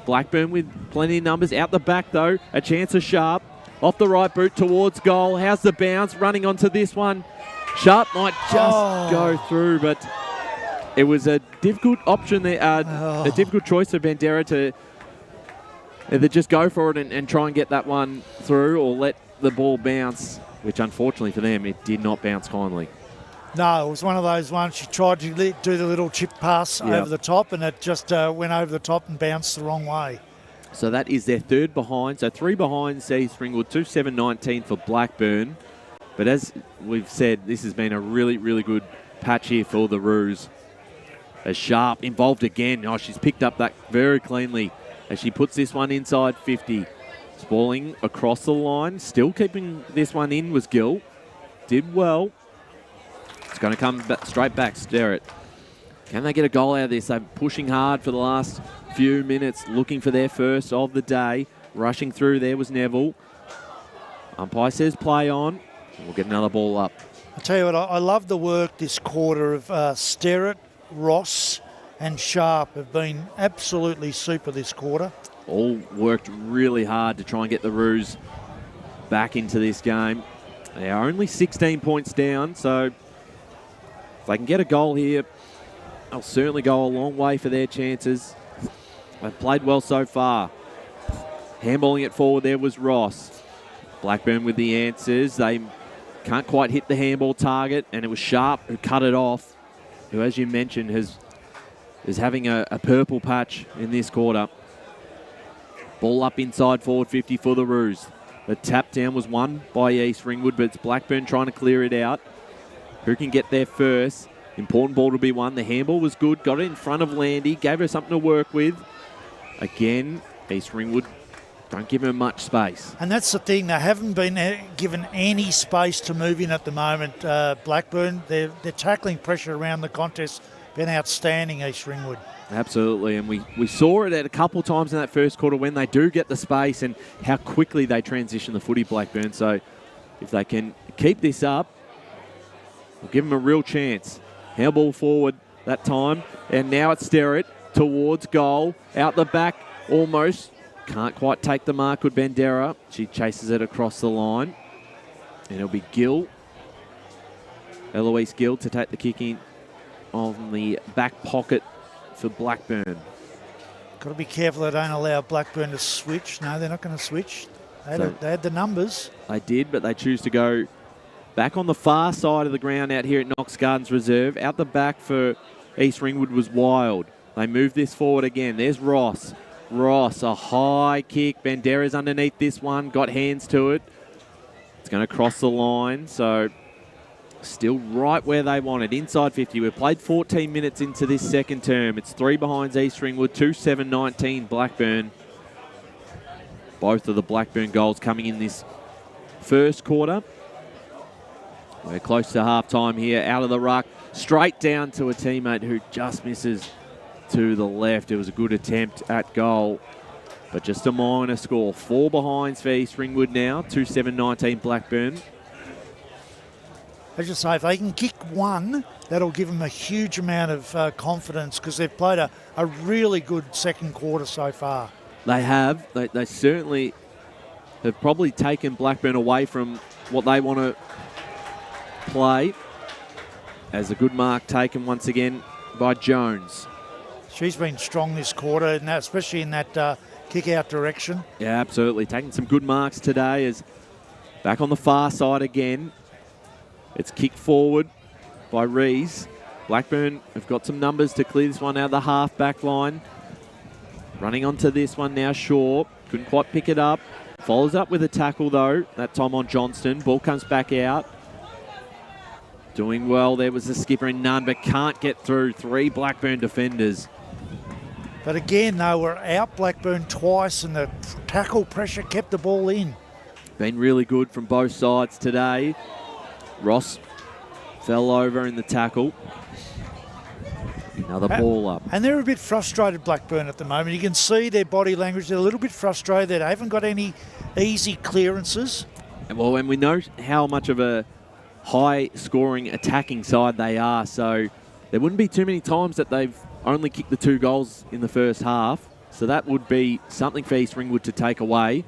Blackburn with plenty of numbers. Out the back, though. A chance of Sharp. Off the right boot towards goal. How's the bounce? Running onto this one. Sharp might just go through, but it was a difficult option there. A difficult choice of Bandera to either just go for it and try and get that one through or let the ball bounce, which unfortunately for them, it did not bounce kindly. No, it was one of those ones she tried to do the little chip pass over the top, and it just went over the top and bounced the wrong way. So that is their third behind. So 3 behind East Ringwood, 2-7-19 for Blackburn. But as we've said, this has been a really, really good patch here for the Roos. As Sharp involved again. Oh, she's picked up that very cleanly as she puts this one inside 50. Spalling across the line. Still keeping this one in was Gill. Did well. It's going to come straight back, Sterrett. Can they get a goal out of this? They're pushing hard for the last few minutes, looking for their first of the day. Rushing through there was Neville. Umpire says play on. We'll get another ball up. I'll tell you what, I love the work this quarter of Sterrett, Ross and Sharp have been absolutely super this quarter. All worked really hard to try and get the Roos back into this game. They are only 16 points down, so if they can get a goal here, they'll certainly go a long way for their chances. They've played well so far. Handballing it forward there was Ross. Blackburn with the answers. They can't quite hit the handball target, and it was Sharp who cut it off, who, as you mentioned, is having a purple patch in this quarter. Ball up inside forward 50 for the Roos. The tap down was won by East Ringwood, but it's Blackburn trying to clear it out. Who can get there first? Important ball to be won. The handball was good. Got it in front of Landy. Gave her something to work with. Again, East Ringwood don't give him much space. And that's the thing. They haven't been given any space to move in at the moment. Blackburn, they're tackling pressure around the contest. Been outstanding, East Ringwood. Absolutely, and we saw it at a couple times in that first quarter when they do get the space and how quickly they transition the footy, Blackburn. So if they can keep this up, we'll give them a real chance. Handball forward that time, and now it's Sterrett towards goal. Out the back, almost. Can't quite take the mark with Bandera. She chases it across the line. And it'll be Gill. Eloise Gill to take the kick in on the back pocket for Blackburn. Got to be careful they don't allow Blackburn to switch. No, they're not going to switch. They had the numbers. They did, but they choose to go back on the far side of the ground out here at Knox Gardens Reserve. Out the back for East Ringwood was Wild. They move this forward again. There's Ross. Ross, a high kick. Bandera's underneath this one. Got hands to it. It's going to cross the line. So still right where they wanted. Inside 50. We've played 14 minutes into this second term. It's 3 behind East Ringwood. 2-7-19 Blackburn. Both of the Blackburn goals coming in this first quarter. We're close to half-time here. Out of the ruck. Straight down to a teammate who just misses to the left. It was a good attempt at goal, but just a minor score. 4 behinds for East Ringwood now. 2-7-19 Blackburn. As you say, if they can kick one, that'll give them a huge amount of confidence because they've played a really good second quarter so far. They have. They certainly have probably taken Blackburn away from what they want to play. As a good mark taken once again by Jones. She's been strong this quarter, and that, especially in that kick-out direction. Yeah, absolutely. Taking some good marks today. As back on the far side again. It's kicked forward by Rees. Blackburn have got some numbers to clear this one out of the half-back line. Running onto this one now, Shaw. Couldn't quite pick it up. Follows up with a tackle, though. That time on Johnston. Ball comes back out. Doing well. There was the skipper in none, but can't get through. 3 Blackburn defenders. But again, they were out Blackburn twice, and the tackle pressure kept the ball in. Been really good from both sides today. Ross fell over in the tackle. Another ball up. And they're a bit frustrated, Blackburn, at the moment. You can see their body language. They're a little bit frustrated. They haven't got any easy clearances. Well, and we know how much of a high-scoring attacking side they are, so there wouldn't be too many times that they've only kicked the 2 goals in the first half. So that would be something for East Ringwood to take away.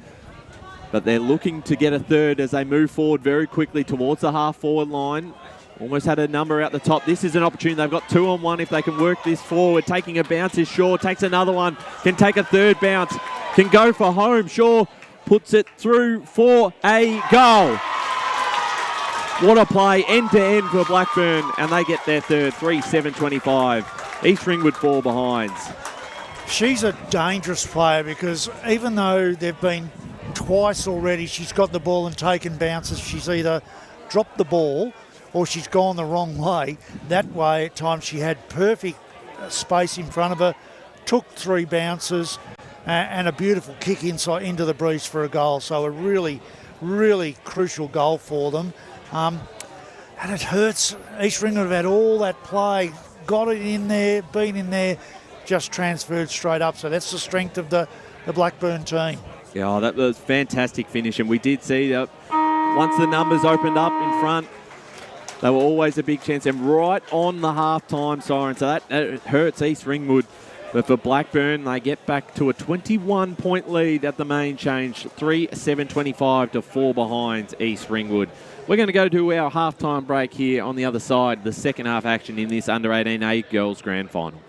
But they're looking to get a third as they move forward very quickly towards the half-forward line. Almost had a number out the top. This is an opportunity. They've got 2-on-1 if they can work this forward. Taking a bounce is Shaw. Takes another one. Can take a third bounce. Can go for home. Shaw puts it through for a goal. What a play, end-to-end for Blackburn, and they get their third, 3-7-25. East Ringwood 4 behinds. She's a dangerous player because even though they've been twice already, she's got the ball and taken bounces. She's either dropped the ball or she's gone the wrong way. That way, at times, she had perfect space in front of her, took 3 bounces, and a beautiful kick inside into the breeze for a goal. So a really, really crucial goal for them. And it hurts. East Ringwood have had all that play, got it in there, been in there, just transferred straight up. So that's the strength of the Blackburn team. Yeah, that was fantastic finish, and we did see that once the numbers opened up in front, they were always a big chance, and right on the half-time siren. So that hurts East Ringwood. But for Blackburn, they get back to a 21-point lead at the main change, 3-7-25 to 4 behind East Ringwood. We're going to go to our half-time break here on the other side, the second half action in this under-18A girls grand final.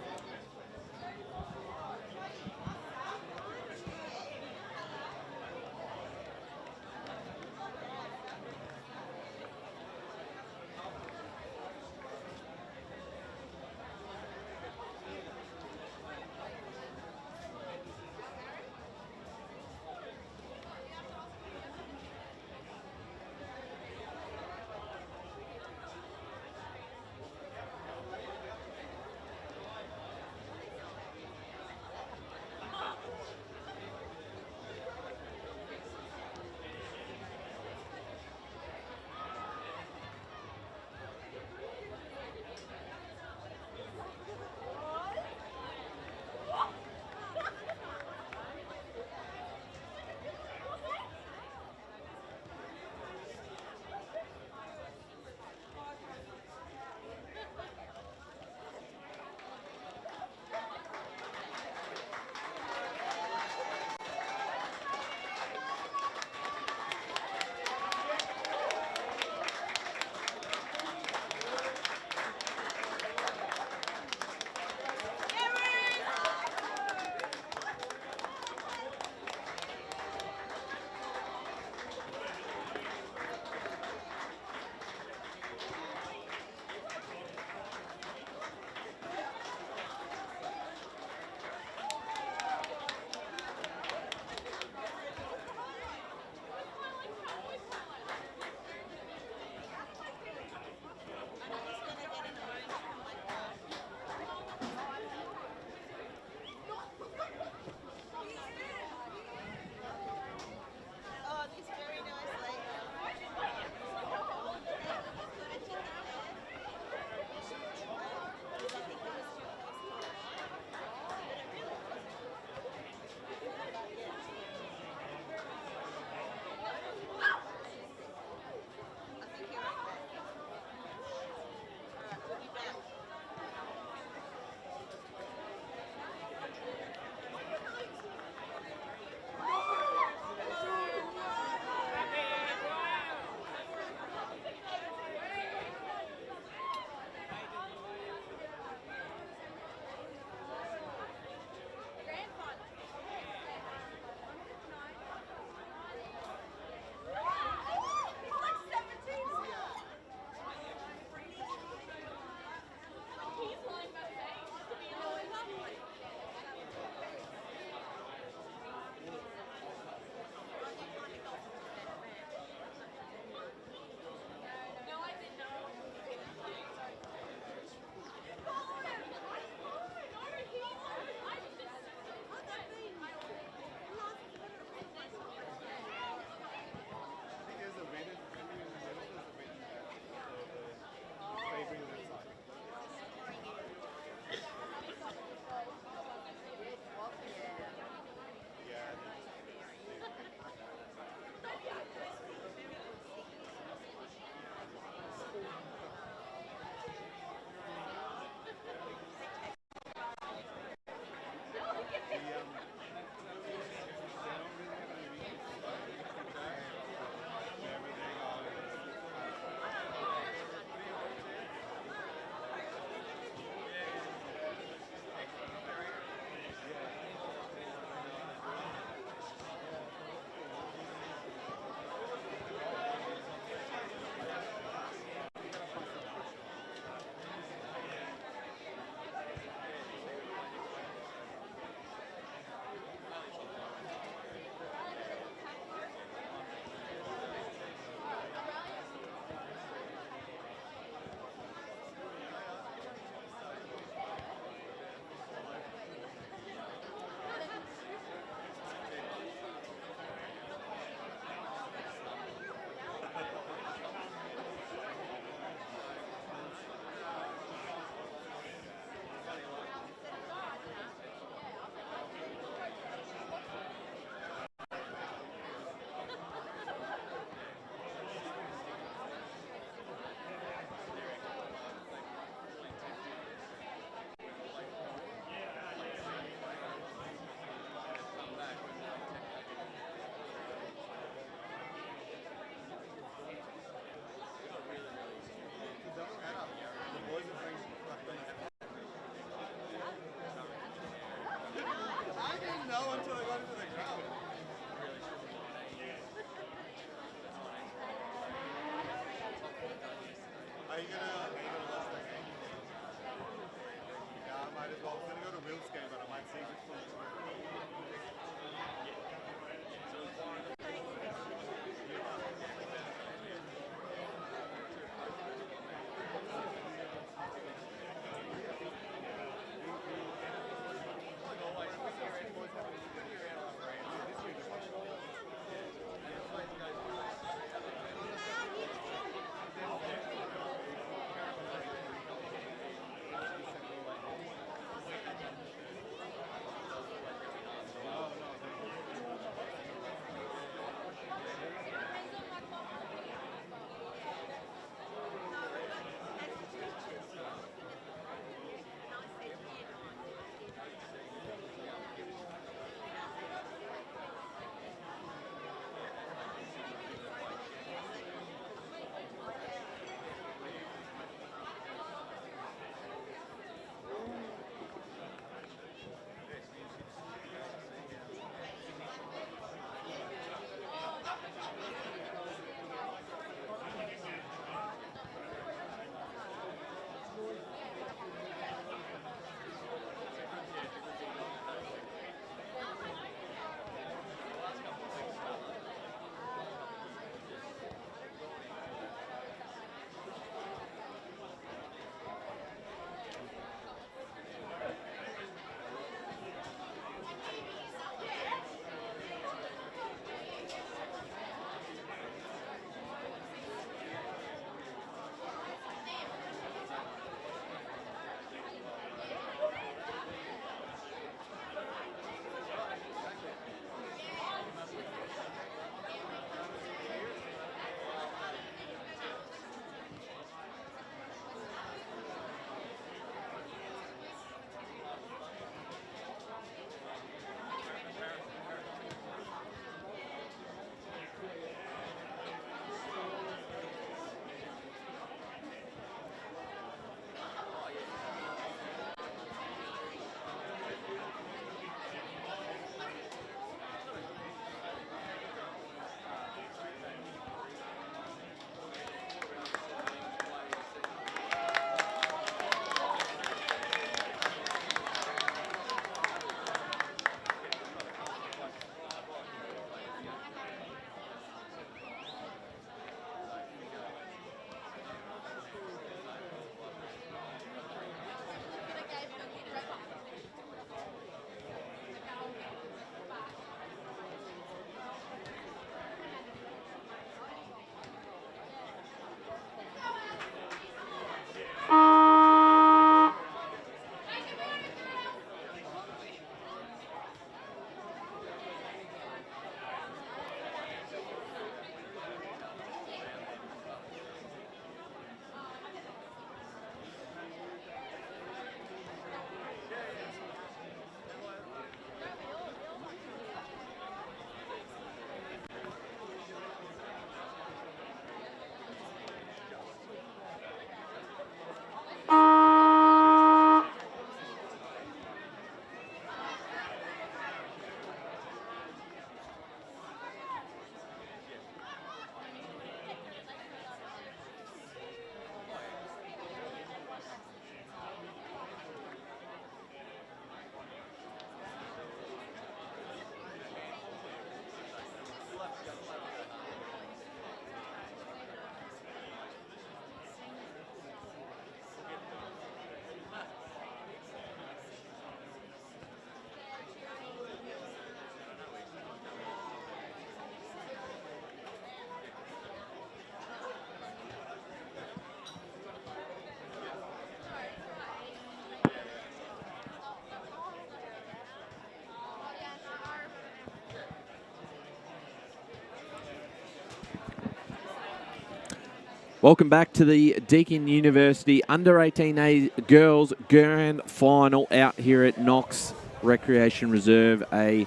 Welcome back to the Deakin University Under-18A Girls Grand Final out here at Knox Recreation Reserve. A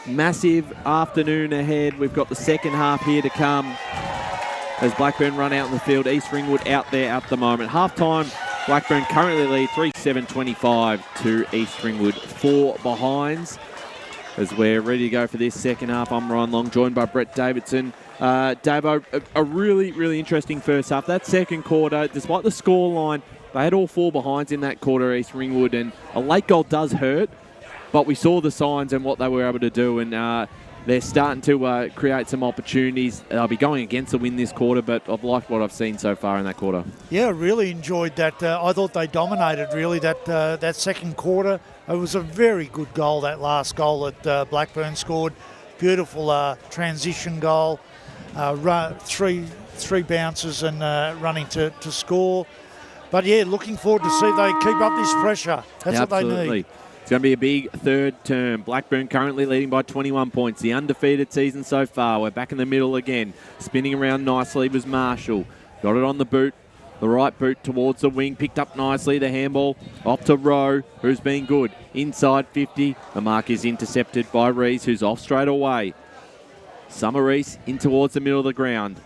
massive afternoon ahead. We've got the second half here to come as Blackburn run out in the field. East Ringwood out there at the moment. Half-time, Blackburn currently lead 3-7-25 to East Ringwood. 4 behinds. As we're ready to go for this second half, I'm Ryan Long, joined by Brett Davidson. Davo, a really, really interesting first half. That second quarter, despite the scoreline, they had all 4 behinds in that quarter, East Ringwood, and a late goal does hurt, but we saw the signs and what they were able to do, and they're starting to create some opportunities. They'll be going against the win this quarter, but I've liked what I've seen so far in that quarter. Yeah, really enjoyed that. I thought they dominated, really, that second quarter. It was a very good goal, that last goal that Blackburn scored. Beautiful transition goal. Three bounces and running to score. But, yeah, looking forward to see if they keep up this pressure. That's what they need. It's going to be a big third term. Blackburn currently leading by 21 points. The undefeated season so far. We're back in the middle again. Spinning around nicely was Marshall. Got it on the boot. The right boot towards the wing. Picked up nicely. The handball off to Rowe, who's been good. Inside 50. The mark is intercepted by Rees, who's off straight away. Summer Rees in towards the middle of the ground.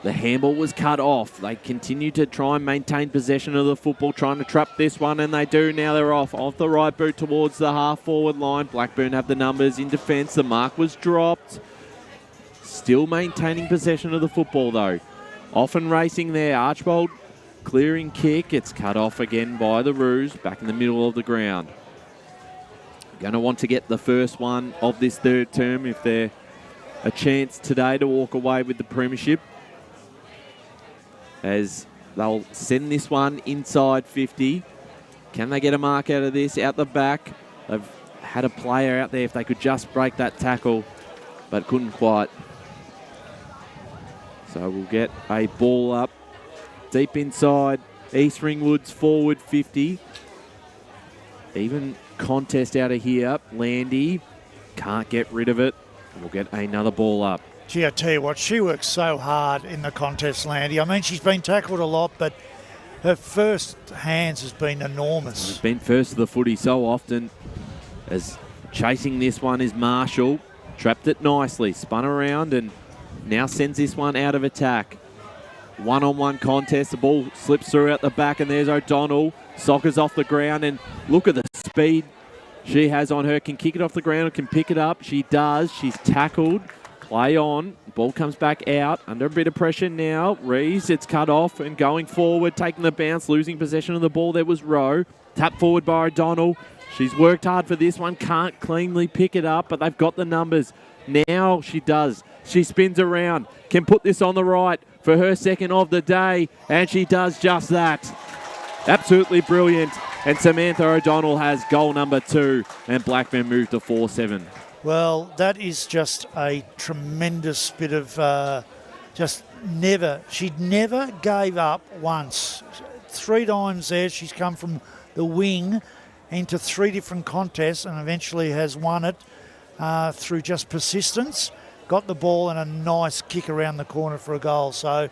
The handball was cut off. They continue to try and maintain possession of the football, trying to trap this one, and they do. Now they're off the right boot towards the half-forward line. Blackburn have the numbers in defence. The mark was dropped. Still maintaining possession of the football, though. Often racing there. Archbold clearing kick. It's cut off again by the Roos, back in the middle of the ground. Going to want to get the first one of this third term if they're a chance today to walk away with the premiership, as they'll send this one inside 50. Can they get a mark out of this? Out the back, they've had a player out there if they could just break that tackle, but couldn't quite. So we'll get a ball up deep inside East Ringwood's forward 50. Even contest out of here. Landy can't get rid of it. We'll get another ball up. Gee, I tell you what, she works so hard in the contest, Landy. I mean, she's been tackled a lot, but her first hands has been enormous. She's been first to the footy so often. As chasing this one is Marshall. Trapped it nicely, spun around, and now sends this one out of attack. One-on-one contest. The ball slips through out the back, and there's O'Donnell. Soccers off the ground, and look at the speed she has on her. Can kick it off the ground, can pick it up. She does. She's tackled. Play on. Ball comes back out. Under a bit of pressure now. Rees, it's cut off and going forward, taking the bounce, losing possession of the ball. There was Rowe. Tap forward by O'Donnell. She's worked hard for this one. Can't cleanly pick it up, but they've got the numbers. Now she does. She spins around. Can put this on the right for her second of the day, and she does just that. Absolutely brilliant. And Samantha O'Donnell has goal number 2, and Blackburn move to 4-7. Well, that is just a tremendous bit of she never gave up once. 3 times there, she's come from the wing into 3 different contests and eventually has won it through just persistence. Got the ball and a nice kick around the corner for a goal. So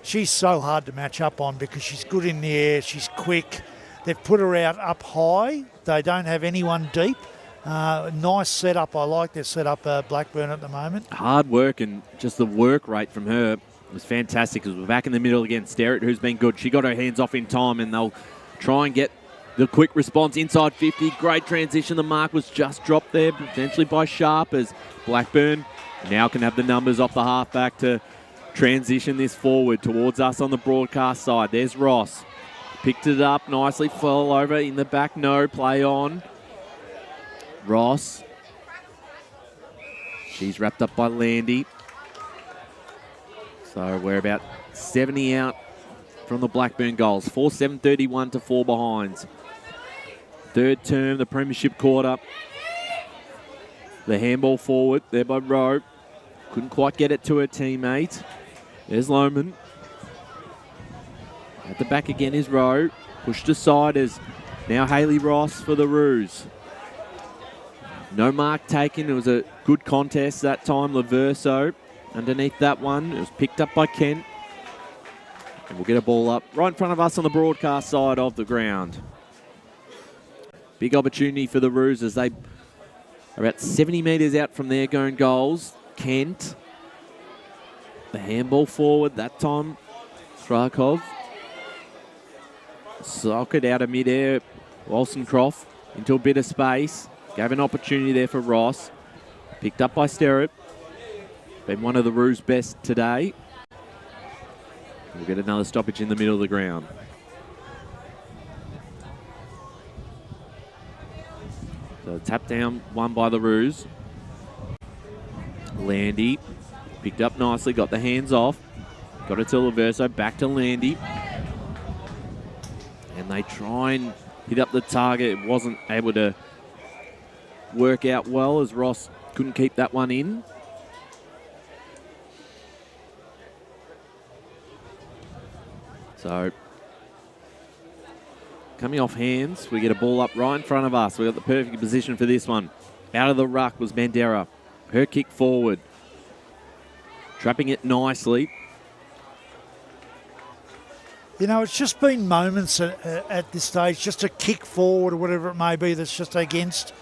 she's so hard to match up on because she's good in the air, she's quick. They've put her out up high. They don't have anyone deep. Nice setup. I like their setup, Blackburn, at the moment. Hard work, and just the work rate from her was fantastic as we're back in the middle again. Sterrett, who's been good. She got her hands off in time, and they'll try and get the quick response inside 50. Great transition. The mark was just dropped there, potentially by Sharp, as Blackburn now can have the numbers off the halfback to transition this forward towards us on the broadcast side. There's Ross. Picked it up nicely, fell over in the back. No, play on. Ross. She's wrapped up by Landy. So we're about 70 out from the Blackburn goals. 4-7-31 to 4 behinds. Third term, the premiership quarter. The handball forward there by Rowe. Couldn't quite get it to her teammate. There's Lohman. At the back again is Rowe. Pushed aside as now Hayley Ross for the Roos. No mark taken. It was a good contest that time. Laverso underneath that one. It was picked up by Kent. And we'll get a ball up right in front of us on the broadcast side of the ground. Big opportunity for the Roos as they are about 70 metres out from their own goals. Kent. The handball forward that time. Strakov. Socket out of mid-air. Wolstencroft into a bit of space. Gave an opportunity there for Ross. Picked up by Sterrett. Been one of the Roos' best today. We'll get another stoppage in the middle of the ground. So tap down, won by the Roos. Landy picked up nicely, got the hands off. Got it to Laverso, back to Landy. And they try and hit up the target. It wasn't able to work out well as Ross couldn't keep that one in. So, coming off hands, we get a ball up right in front of us. We've got the perfect position for this one. Out of the ruck was Bandera. Her kick forward. Trapping it nicely. You know, it's just been moments at this stage, just a kick forward or whatever it may be that's just against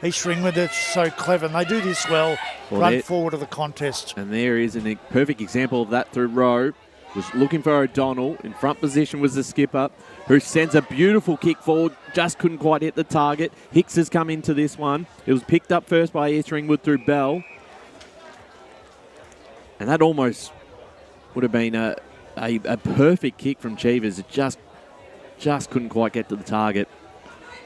East Ringwood. That's so clever. And they do this well run forward of the contest. And there is a perfect example of that through Rowe. Was looking for O'Donnell. In front position was the skipper, who sends a beautiful kick forward. Just couldn't quite hit the target. Hicks has come into this one. It was picked up first by East Ringwood through Bell. And that almost would have been a perfect kick from Cheevers. It just couldn't quite get to the target.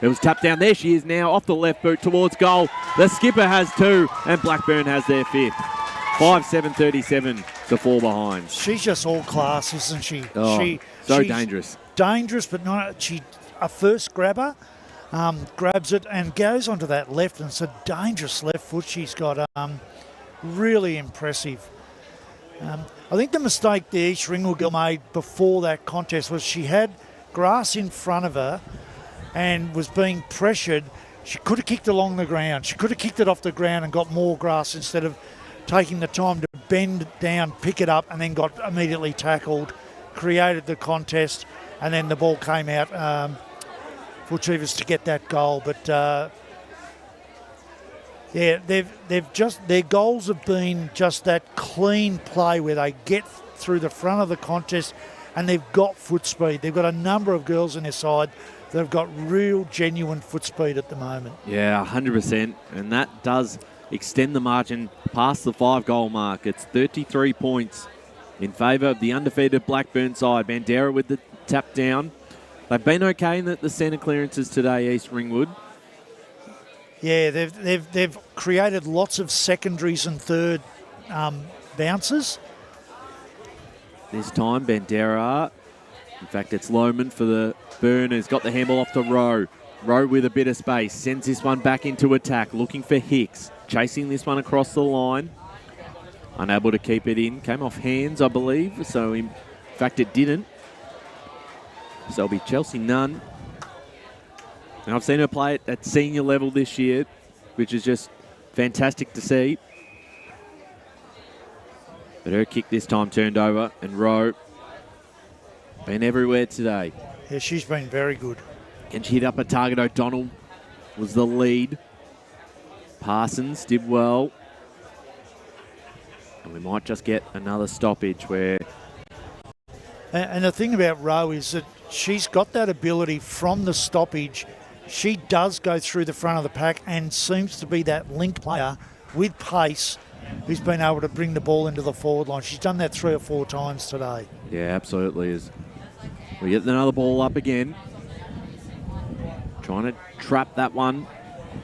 It was tapped down. There she is now, off the left boot towards goal. The skipper has two, and Blackburn has their fifth. 5-7-37 to fall behind. She's just all class, isn't she? Oh, she's dangerous. Dangerous, but not she. A first grabber, grabs it and goes onto that left, and it's a dangerous left foot she's got. Really impressive. I think the mistake the East Ringwood girl made before that contest was she had grass in front of her and was being pressured. She could have kicked along the ground. She could have kicked it off the ground and got more grass instead of taking the time to bend down, pick it up, and then got immediately tackled, created the contest, and then the ball came out for Cheevers to get that goal. But yeah, their goals have been just that clean play where they get through the front of the contest and they've got foot speed. They've got a number of girls on their side that have got real, genuine foot speed at the moment. Yeah, 100%. And that does extend the margin past the 5-goal mark. It's 33 points in favour of the undefeated Blackburn side. Bandera with the tap down. They've been okay in the centre clearances today, East Ringwood. Yeah, they've created lots of secondaries and third bounces. This time, Bandera. In fact, it's Lohman for the Burners. Got the handball off to Rowe. Rowe with a bit of space. Sends this one back into attack. Looking for Hicks. Chasing this one across the line. Unable to keep it in. Came off hands, I believe. So, in fact, it didn't. So it'll be Chelsea Nunn. And I've seen her play at senior level this year, which is just fantastic to see. But her kick this time turned over, and Rowe been everywhere today. Yeah, she's been very good. And she hit up a target. O'Donnell was the lead. Parsons did well. And we might just get another stoppage where... And the thing about Rowe is that she's got that ability from the stoppage. She does go through the front of the pack and seems to be that link player with pace who's been able to bring the ball into the forward line. She's done that 3 or 4 times today. Yeah, absolutely is. We get another ball up again. Trying to trap that one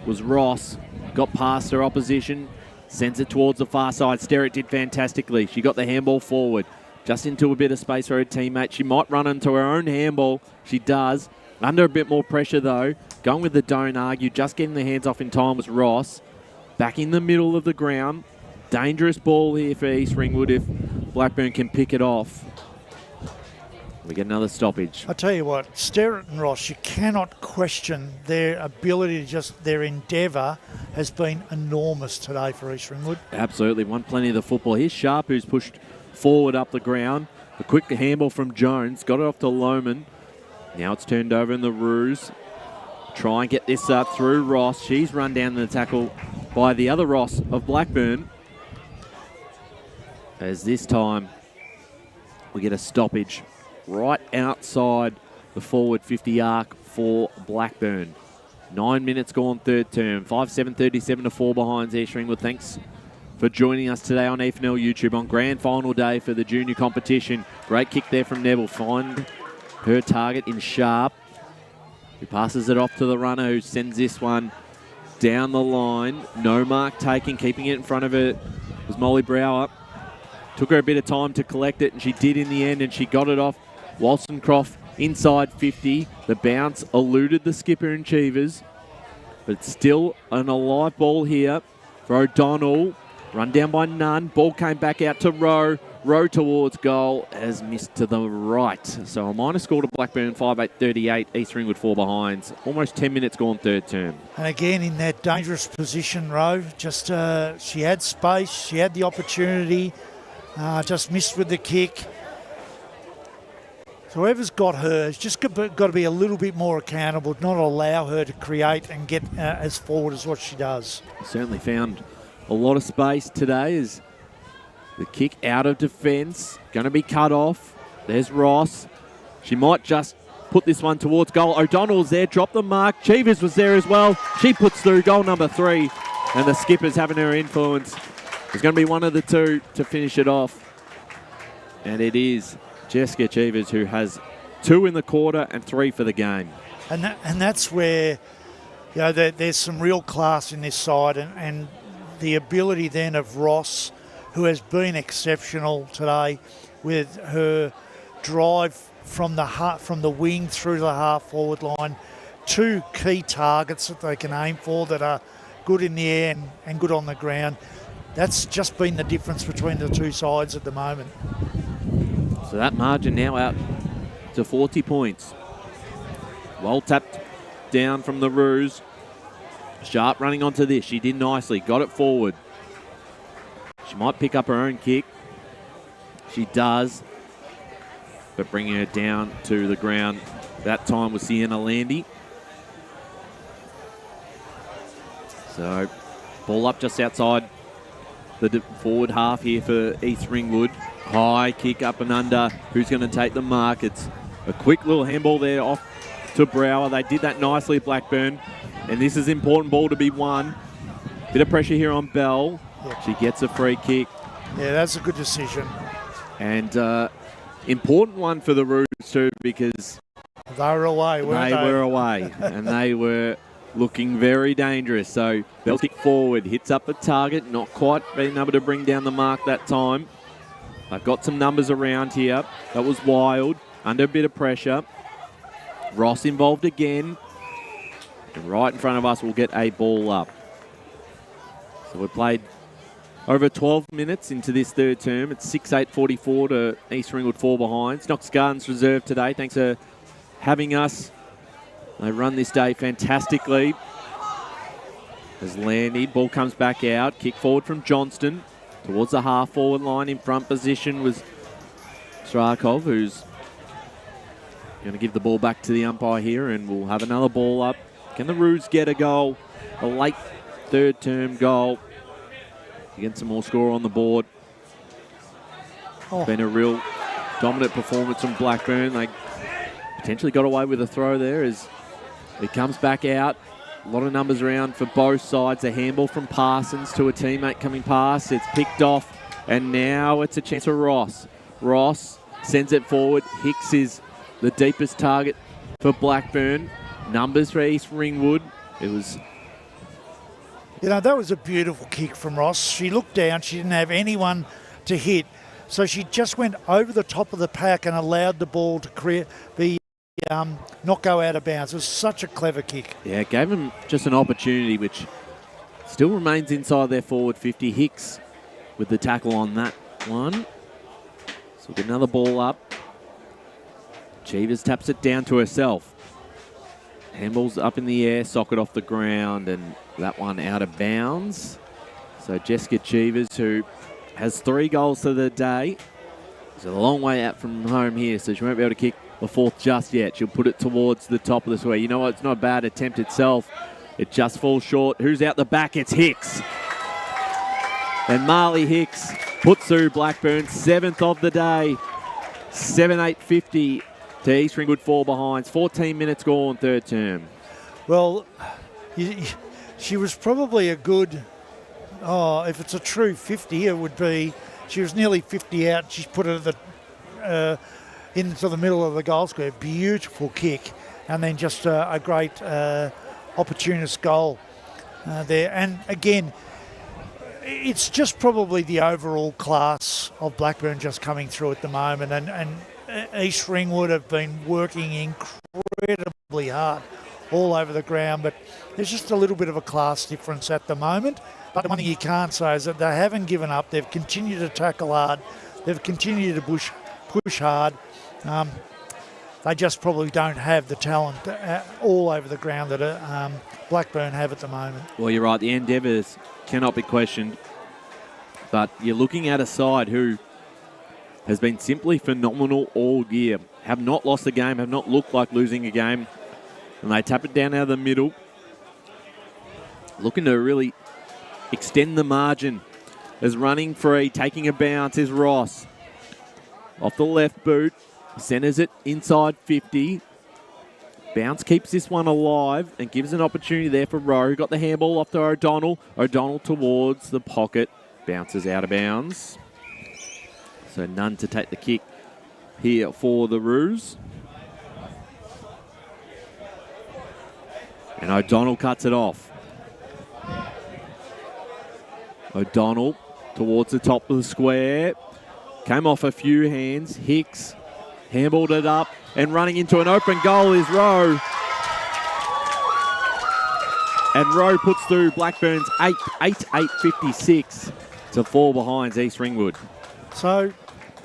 was Ross. Got past her opposition. Sends it towards the far side. Sterrett did fantastically. She got the handball forward. Just into a bit of space for her teammate. She might run into her own handball. She does. Under a bit more pressure, though. Going with the don't argue. Just getting the hands off in time was Ross. Back in the middle of the ground. Dangerous ball here for East Ringwood if Blackburn can pick it off. We get another stoppage. I tell you what, Sterrett and Ross, you cannot question their ability to their endeavour has been enormous today for East Ringwood. Absolutely. Won plenty of the football. Here's Sharp, who's pushed forward up the ground. A quick handball from Jones. Got it off to Lohman. Now it's turned over in the Roos. Try and get this up through Ross. She's run down the tackle by the other Ross of Blackburn. As this time we get a stoppage right outside the forward 50 arc for Blackburn. 9 minutes gone third term. 5-7-37 to 4 behind East Ringwood. Thanks for joining us today on EFNL YouTube on grand final day for the junior competition. Great kick there from Neville. Find her target in Sharp, who passes it off to the runner, who sends this one down the line. No mark taken, keeping it in front of her was Molly Brower. Took her a bit of time to collect it, and she did in the end, and she got it off Wollstonecroft inside 50. The bounce eluded the skipper and Cheevers, but still an alive ball here for O'Donnell. Run down by Nunn. Ball came back out to Rowe. Rowe towards goal, has missed to the right. So a minor score to Blackburn, 5-8-38. East Ringwood 4 behinds. Almost 10 minutes gone third term. And again in that dangerous position, Rowe. Just she had space, she had the opportunity. Just missed with the kick. So whoever's got her has just got to be a little bit more accountable, not allow her to create and get as forward as what she does. Certainly found a lot of space today as the kick out of defence. Going to be cut off. There's Ross. She might just put this one towards goal. O'Donnell's there, dropped the mark. Cheevers was there as well. She puts through goal number 3. And the skipper's having her influence. It's going to be one of the two to finish it off. And it is Jessica Cheevers, who has 2 in the quarter and 3 for the game. And that's where, you know, there's some real class in this side, and the ability then of Ross, who has been exceptional today with her drive from the wing through the half forward line. 2 key targets that they can aim for that are good in the air and good on the ground. That's just been the difference between the two sides at the moment. So that margin now out to 40 points. Well tapped down from the Roos. Sharp running onto this. She did nicely. Got it forward. She might pick up her own kick. She does. But bringing her down to the ground. That time was Sienna Landy. So ball up just outside the forward half here for East Ringwood. High kick up and under. Who's going to take the mark? It's a quick little handball there off to Brower. They did that nicely, Blackburn. And this is an important ball to be won. Bit of pressure here on Bell. Yep. She gets a free kick. Yeah, that's a good decision. And important one for the Roos too, because they were away, weren't they? They were away, and they were looking very dangerous. So Bell kick forward, hits up the target, not quite being able to bring down the mark that time. They've got some numbers around here. That was Wild, under a bit of pressure. Ross involved again. And right in front of us, we'll get a ball up. So we've played over 12 minutes into this third term. It's 6-8-44 to East Ringwood 4 behinds. Knox Gardens reserve today. Thanks for having us. They run this day fantastically. As Landy, ball comes back out. Kick forward from Johnston. Towards the half-forward line. In front position was Strakov, who's going to give the ball back to the umpire here, and we'll have another ball up. Can the Roos get a goal? A late third-term goal. Get some more score on the board. It's been a real dominant performance from Blackburn. They potentially got away with a throw there as it comes back out. A lot of numbers around for both sides. A handball from Parsons to a teammate coming past. It's picked off, and now it's a chance for Ross. Ross sends it forward. Hicks is the deepest target for Blackburn. Numbers for East Ringwood. It was... You know, that was a beautiful kick from Ross. She looked down. She didn't have anyone to hit. So she just went over the top of the pack and allowed the ball to not go out of bounds. It was such a clever kick. Yeah, it gave them just an opportunity, which still remains inside their forward 50. Hicks with the tackle on that one. So we'll get another ball up. Cheevers taps it down to herself. Handball's up in the air, socket off the ground, and that one out of bounds. So Jessica Cheevers, who has 3 goals for the day, She's a long way out from home here, so she won't be able to kick the fourth just yet. She'll put it towards the top of the square. You know what? It's not a bad attempt itself. It just falls short. Who's out the back? It's Hicks. And Marley Hicks puts through Blackburn, 7th of the day. 7-8-50 to East Ringwood, 4 behinds. 14 minutes gone, third term. Well, she was probably a good, if it's a true 50, it would be, she was nearly 50 out. She's put it at the, into the middle of the goal square. Beautiful kick. And then just a great opportunist goal there. And again, it's just probably the overall class of Blackburn just coming through at the moment. And East Ringwood have been working incredibly hard all over the ground, but there's just a little bit of a class difference at the moment. But the one thing you can't say is that they haven't given up. They've continued to tackle hard. They've continued to push hard. They just probably don't have the talent all over the ground that Blackburn have at the moment. Well, you're right. The endeavours cannot be questioned. But you're looking at a side who has been simply phenomenal all year. Have not lost a game, have not looked like losing a game. And they tap it down out of the middle. Looking to really extend the margin. As running free, taking a bounce is Ross. Off the left boot. Centres it inside 50. Bounce keeps this one alive and gives an opportunity there for Rowe. Got the handball off to O'Donnell. O'Donnell towards the pocket. Bounces out of bounds. So none to take the kick here for the Roos. And O'Donnell cuts it off. O'Donnell towards the top of the square. Came off a few hands. Hicks handballed it up and running into an open goal is Rowe. And Rowe puts through Blackburn's 8-8-56 to 4 behinds East Ringwood. So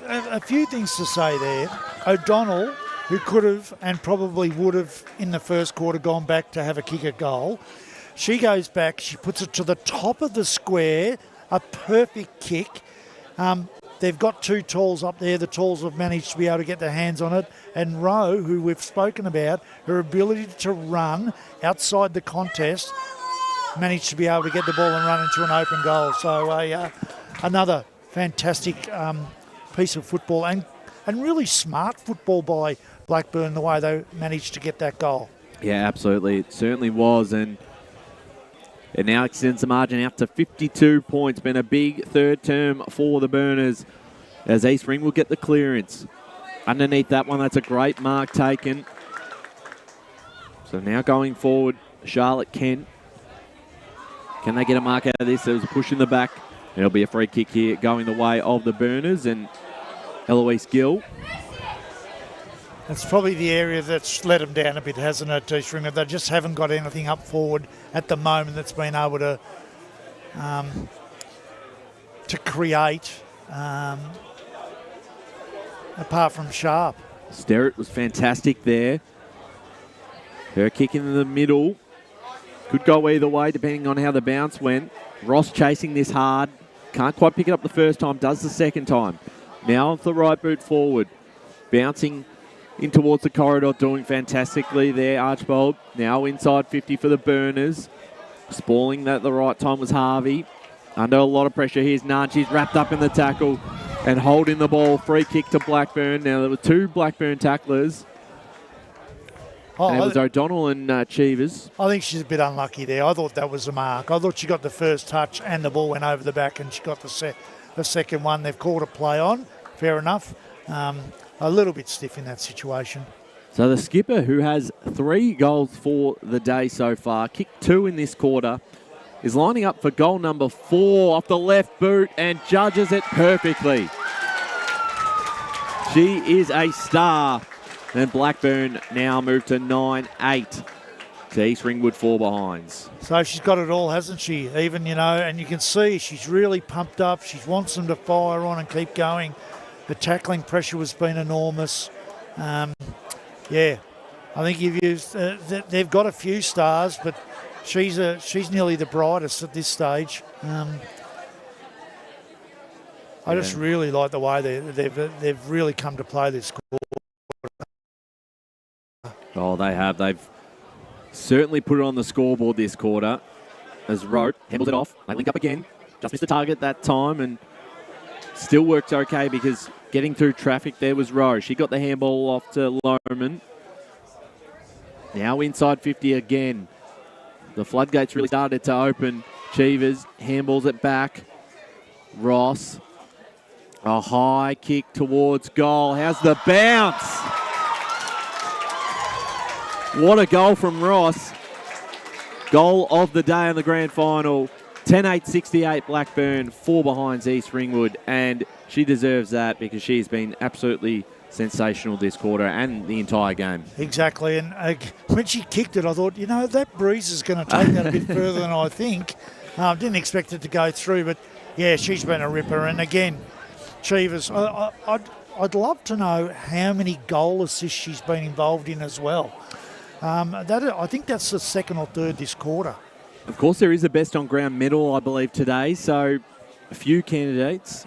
a few things to say there. O'Donnell, who could have and probably would have in the first quarter gone back to have a kick at goal, she goes back, she puts it to the top of the square, a perfect kick. They've got 2 talls up there. The talls have managed to be able to get their hands on it. And Rowe, who we've spoken about, her ability to run outside the contest, managed to be able to get the ball and run into an open goal. So another fantastic piece of football and really smart football by Blackburn, the way they managed to get that goal. Yeah, absolutely. It certainly was. And it now extends the margin out to 52 points. Been a big third term for the Burners as East Ring will get the clearance. Underneath that one, that's a great mark taken. So now going forward, Charlotte Kent. Can they get a mark out of this? There's a push in the back. It'll be a free kick here going the way of the Burners and Eloise Gill. It's probably the area that's let them down a bit, hasn't it, East Ringwood? They just haven't got anything up forward at the moment that's been able to create, apart from Sharp. Sterrett was fantastic there. Her kick in the middle. Could go either way depending on how the bounce went. Ross chasing this hard. Can't quite pick it up the first time, does the second time. Now off the right boot forward. Bouncing in towards the corridor, doing fantastically there, Archbold. Now inside 50 for the Burners. Spalling that at the right time was Harvey. Under a lot of pressure, here's Nunn. She's wrapped up in the tackle and holding the ball. Free kick to Blackburn. Now there were 2 Blackburn tacklers. And it was O'Donnell and Cheevers. I think she's a bit unlucky there. I thought that was a mark. I thought she got the first touch and the ball went over the back and she got the second one. They've called a play on. Fair enough. A little bit stiff in that situation. So the skipper, who has 3 goals for the day so far, kicked 2 in this quarter, is lining up for goal number 4 off the left boot and judges it perfectly. She is a star. And Blackburn now move to 9-8 to East Ringwood 4 behinds. So she's got it all, hasn't she? Even, and you can see she's really pumped up. She wants them to fire on and keep going. The tackling pressure has been enormous. I think they've got a few stars, but she's nearly the brightest at this stage. I just really like the way they've really come to play this quarter. Oh, they have. They've certainly put it on the scoreboard this quarter. As Rowe handles it off, they link up again. Just missed the target that time and still works okay because getting through traffic there was Rowe. She got the handball off to Lohman. Now inside 50 again. The floodgates really started to open. Cheevers handballs it back. Ross. A high kick towards goal. How's the bounce? What a goal from Ross. Goal of the day in the grand final. 10-8-68 Blackburn, 4 behinds East Ringwood, and she deserves that because she's been absolutely sensational this quarter and the entire game. Exactly, and when she kicked it, I thought, you know, that breeze is going to take that a bit further than I think. Didn't expect it to go through, but yeah, she's been a ripper. And again, Cheevers, I'd love to know how many goal assists she's been involved in as well. I think that's the second or third this quarter. Of course, there is a best on ground medal, I believe, today. So a few candidates,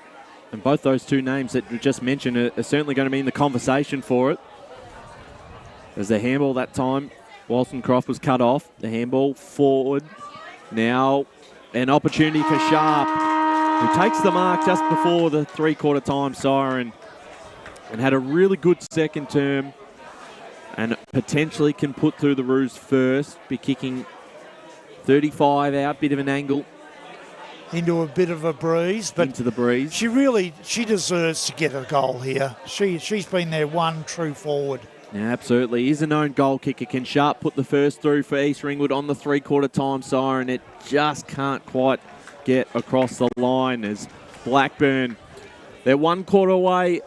and both those two names that we just mentioned are certainly going to be in the conversation for it. As the handball that time, Wollstonecroft was cut off. The handball forward. Now an opportunity for Sharp, who takes the mark just before the three-quarter time siren and had a really good second term and potentially can put through the Roos first, be kicking 35 out, bit of an angle. Into a bit of a breeze. But into the breeze. She deserves to get a goal here. She's been their one true forward. Yeah, absolutely. He's a known goal kicker. Can Sharp put the first through for East Ringwood on the three-quarter time siren? It just can't quite get across the line as Blackburn, they're 1 quarter away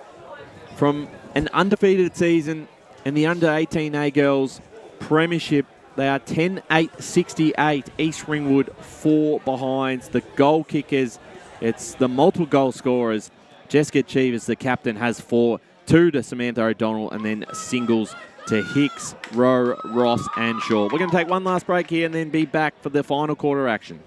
from an undefeated season and the under-18A girls premiership. They are 10-8-68. East Ringwood 4 behinds. The goal kickers, it's the multiple goal scorers. Jessica Cheevers, the captain, has 4. 2 to Samantha O'Donnell, and then singles to Hicks, Rowe, Ross, and Shaw. We're going to take one last break here and then be back for the final quarter action.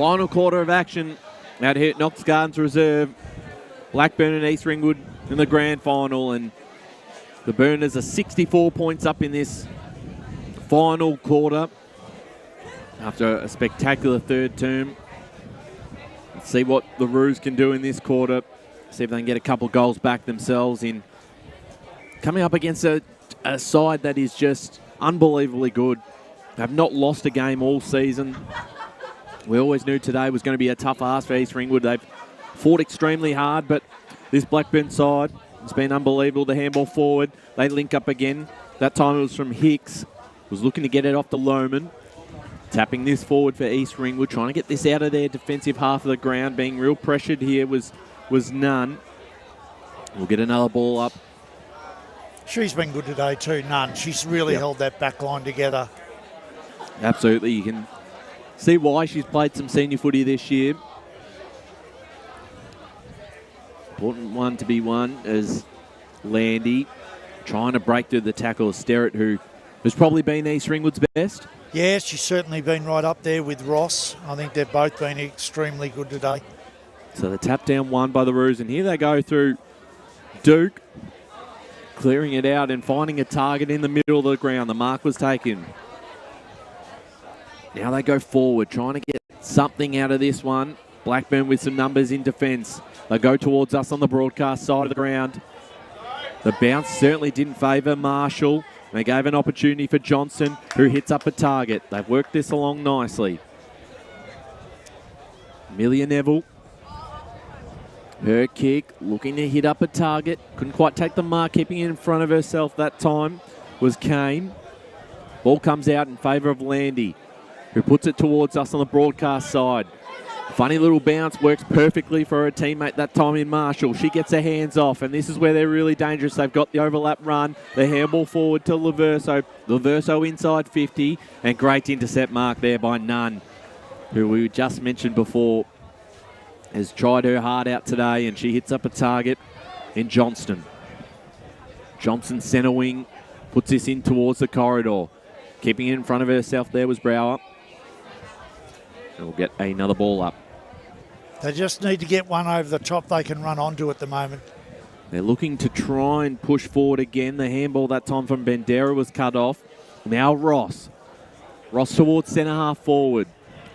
Final quarter of action out here at Knox Gardens Reserve. Blackburn and East Ringwood in the grand final, and the Burners are 64 points up in this final quarter after a spectacular third term. Let's see what the Roos can do in this quarter. See if they can get a couple goals back themselves in coming up against a side that is just unbelievably good. They have not lost a game all season. We always knew today was going to be a tough ask for East Ringwood. They've fought extremely hard, but this Blackburn side has been unbelievable. The handball forward, they link up again. That time it was from Hicks. Was looking to get it off to Lohman. Tapping this forward for East Ringwood, trying to get this out of their defensive half of the ground. Being real pressured here was Nunn. We'll get another ball up. She's been good today too, Nunn. She's really held that back line together. Absolutely. You can see why she's played some senior footy this year. Important one to be won as Landy trying to break through the tackle of Sterrett, who has probably been East Ringwood's best. Yeah, she's certainly been right up there with Ross. I think they've both been extremely good today. So the tap down one by the Roos, and here they go through Duke, clearing it out and finding a target in the middle of the ground. The mark was taken. Now they go forward, trying to get something out of this one. Blackburn with some numbers in defence. They go towards us on the broadcast side of the ground. The bounce certainly didn't favour Marshall. They gave an opportunity for Johnson, who hits up a target. They've worked this along nicely. Amelia Neville. Her kick, looking to hit up a target. Couldn't quite take the mark, keeping it in front of herself that time was Kane. Ball comes out in favour of Landy, who puts it towards us on the broadcast side. Funny little bounce, works perfectly for her teammate that time in Marshall. She gets her hands off, and this is where they're really dangerous. They've got the overlap run, the handball forward to Laverso. Laverso inside 50, and great intercept mark there by Nunn, who we just mentioned before has tried her heart out today, and she hits up a target in Johnston. Johnson centre wing, puts this in towards the corridor. Keeping it in front of herself there was Brower. And we'll get another ball up. They just need to get one over the top they can run onto at the moment. They're looking to try and push forward again. The handball that time from Bandera was cut off. Now Ross. Ross towards centre half forward.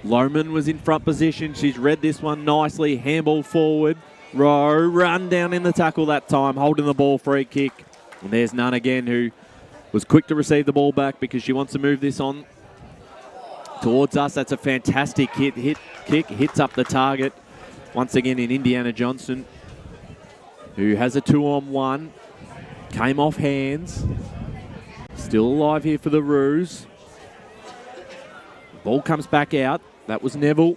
Lohman was in front position. She's read this one nicely. Handball forward. Rowe run down in the tackle that time, holding the ball, free kick. And there's Nunn again, who was quick to receive the ball back because she wants to move this on towards us. That's a fantastic kick, hits up the target. Once again in Indiana Johnson, who has a 2-on-1. Came off hands. Still alive here for the Roos. Ball comes back out. That was Neville.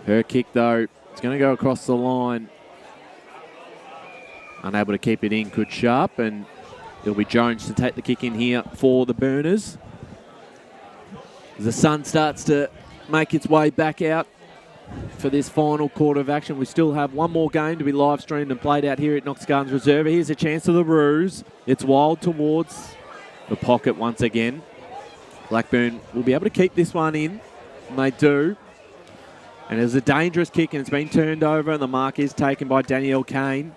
Her kick, though, it's going to go across the line. Unable to keep it in, could Sharp, and it'll be Jones to take the kick in here for the Burners. As the sun starts to make its way back out for this final quarter of action, we still have one more game to be live streamed and played out here at Knox Gardens Reserve. Here's a chance for the Roos. It's wild towards the pocket once again. Blackburn will be able to keep this one in, and they do. And it was a dangerous kick, and it's been turned over, and the mark is taken by Danielle Kane.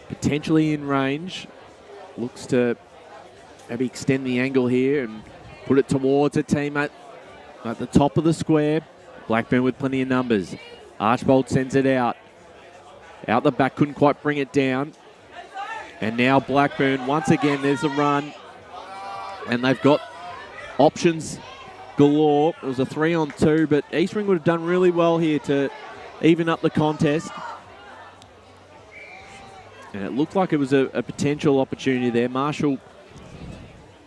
Potentially in range. Looks to maybe extend the angle here and put it towards a teammate at the top of the square. Blackburn with plenty of numbers. Archbold sends it out. Out the back, couldn't quite bring it down. And now Blackburn, once again, there's a run. And they've got options galore. It was a 3-on-2, but East Ringwood have done really well here to even up the contest. And it looked like it was a potential opportunity there. Marshall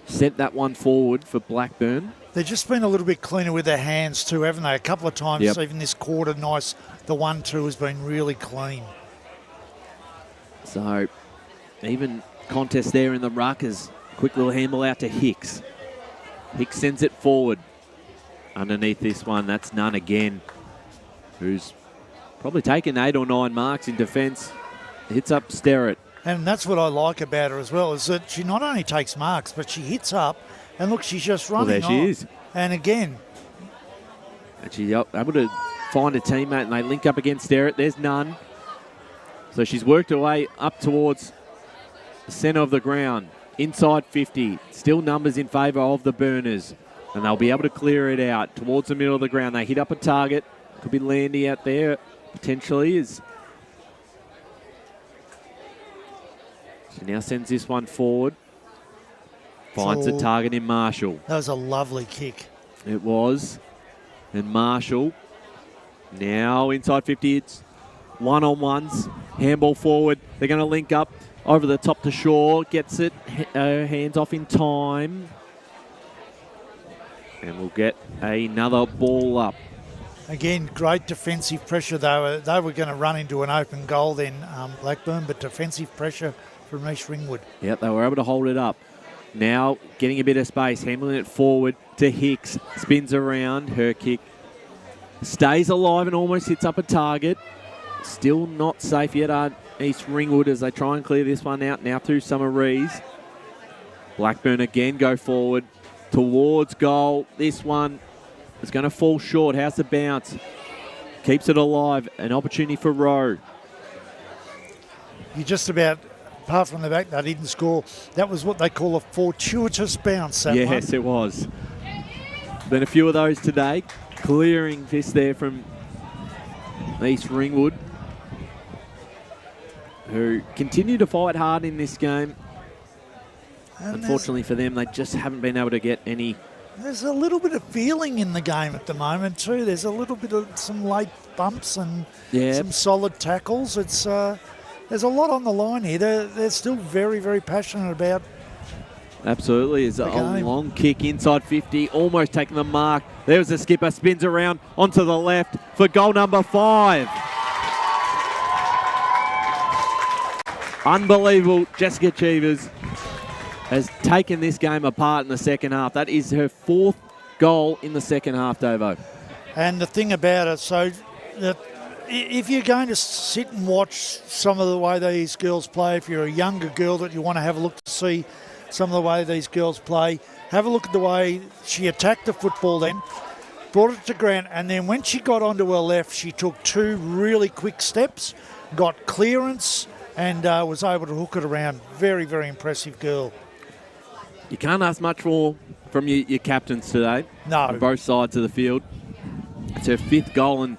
sent that one forward for Blackburn. They've just been a little bit cleaner with their hands too, haven't they? A couple of times, even this quarter, nice. The 1-2 has been really clean. So, even contest there in the ruck as quick little handball out to Hicks. Hicks sends it forward. Underneath this one, that's Nunn again, who's probably taken 8 or 9 marks in defence. Hits up Sterrett. And that's what I like about her as well, is that she not only takes marks, but she hits up, and look, she's just running. Well, there she is. And again, And she's able to find a teammate, and they link up against Derek. There's none. So she's worked her way up towards the centre of the ground. Inside 50. Still numbers in favour of the Burners. And they'll be able to clear it out towards the middle of the ground. They hit up a target. Could be Landy out there, potentially. She now sends this one forward. Finds the target in Marshall. That was a lovely kick. It was. And Marshall, now inside 50, it's one-on-ones. Handball forward. They're going to link up over the top to Shaw. Gets it. Hands off in time. And we'll get another ball up. Again, great defensive pressure. They were going to run into an open goal then, Blackburn, but defensive pressure from East Ringwood. Yep, they were able to hold it up. Now getting a bit of space, handling it forward to Hicks. Spins around, her kick. Stays alive and almost hits up a target. Still not safe yet on East Ringwood as they try and clear this one out now through Summer-Rees. Blackburn again go forward towards goal. This one is going to fall short. How's the bounce? Keeps it alive. An opportunity for Rowe. You just about, apart from the fact they didn't score, that was what they call a fortuitous bounce. Yes, it was. Been a few of those today. Clearing this there from East Ringwood, who continue to fight hard in this game. And unfortunately for them, they just haven't been able to get any. There's a little bit of feeling in the game at the moment too. There's a little bit of some late bumps and some solid tackles. It's there's a lot on the line here. They're still very, very passionate about. Absolutely. It's a long kick inside 50, almost taking the mark. There's the skipper, spins around onto the left for goal number 5. Unbelievable. Jessica Cheevers has taken this game apart in the second half. That is her 4th goal in the second half, Davo. And the thing about it, so that if you're going to sit and watch some of the way these girls play, if you're a younger girl that you want to have a look to see some of the way these girls play, have a look at the way she attacked the football then, brought it to ground, and then when she got onto her left, she took 2 really quick steps, got clearance, and was able to hook it around. Very, very impressive girl. You can't ask much more from your captains today. No. On both sides of the field. It's her 5th goal and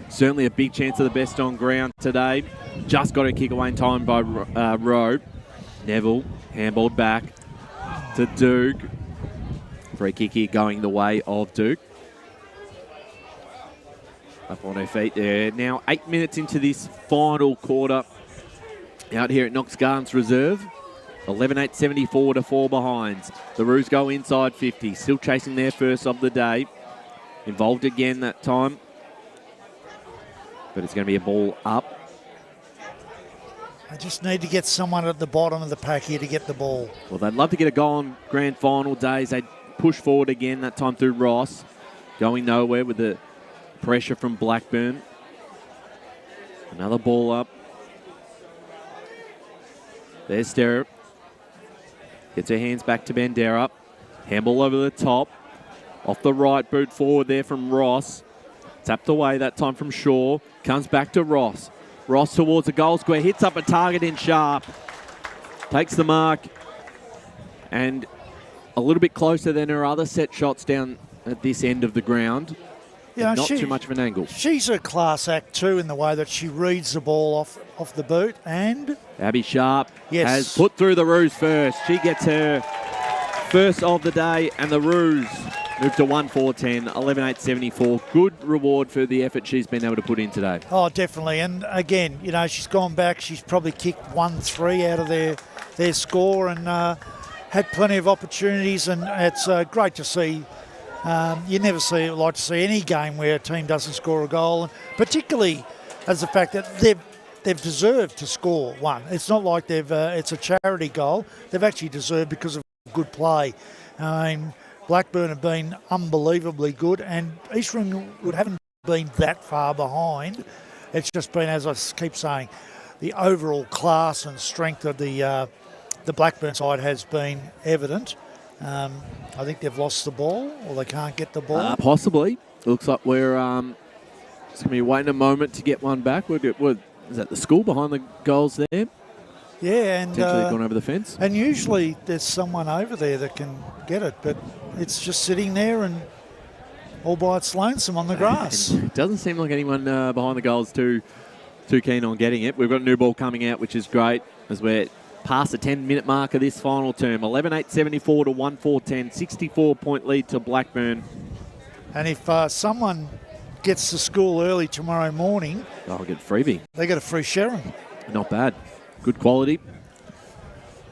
certainly a big chance of the best on ground today. Just got a kick away in time by Rowe. Neville handballed back to Duke. Free kick here going the way of Duke. Up on her feet there. Now 8 minutes into this final quarter out here at Knox Gardens Reserve. 11-8, 74 to 4 behinds. The Roos go inside 50. Still chasing their first of the day. Involved again that time. But it's going to be a ball up. I just need to get someone at the bottom of the pack here to get the ball. Well, they'd love to get a goal on grand final days. They'd push forward again, that time through Ross. Going nowhere with the pressure from Blackburn. Another ball up. There's Sterrett. Gets her hands back to Bandera. Handball over the top. Off the right boot forward there from Ross. Tapped away that time from Shaw. Comes back to Ross. Ross towards the goal square. Hits up a target in sharp. Takes the mark. And a little bit closer than her other set shots down at this end of the ground. Yeah, not too much of an angle. She's a class act too in the way that she reads the ball off the boot. And Abby Sharp has put through the Roos first. She gets her first of the day, and the Roos move to 1-4-10, 11-8, 74. Good reward for the effort she's been able to put in today. Oh, definitely. And again, you know, she's gone back. She's probably kicked 1-3 out of their score and had plenty of opportunities. And it's great to see. You never like to see any game where a team doesn't score a goal, and particularly as the fact that they've deserved to score one. It's not like it's a charity goal. They've actually deserved because of good play. Blackburn have been unbelievably good, and East Ringwood haven't been that far behind. It's just been, as I keep saying, the overall class and strength of the Blackburn side has been evident. I think they've lost the ball, or they can't get the ball. Possibly. Looks like we're just going to be waiting a moment to get one back. Is that the school behind the goals there? Yeah, and Potentially gone over the fence. And usually there's someone over there that can get it, but it's just sitting there and all by its lonesome on the grass. And it doesn't seem like anyone behind the goals too keen on getting it. We've got a new ball coming out, which is great as we're past the 10-minute mark of this final term. 11-8-74 to 1-4-10, 64-point lead to Blackburn. And if someone gets to school early tomorrow morning, I'll get a freebie. they get a free Sharon. Not bad. Good quality.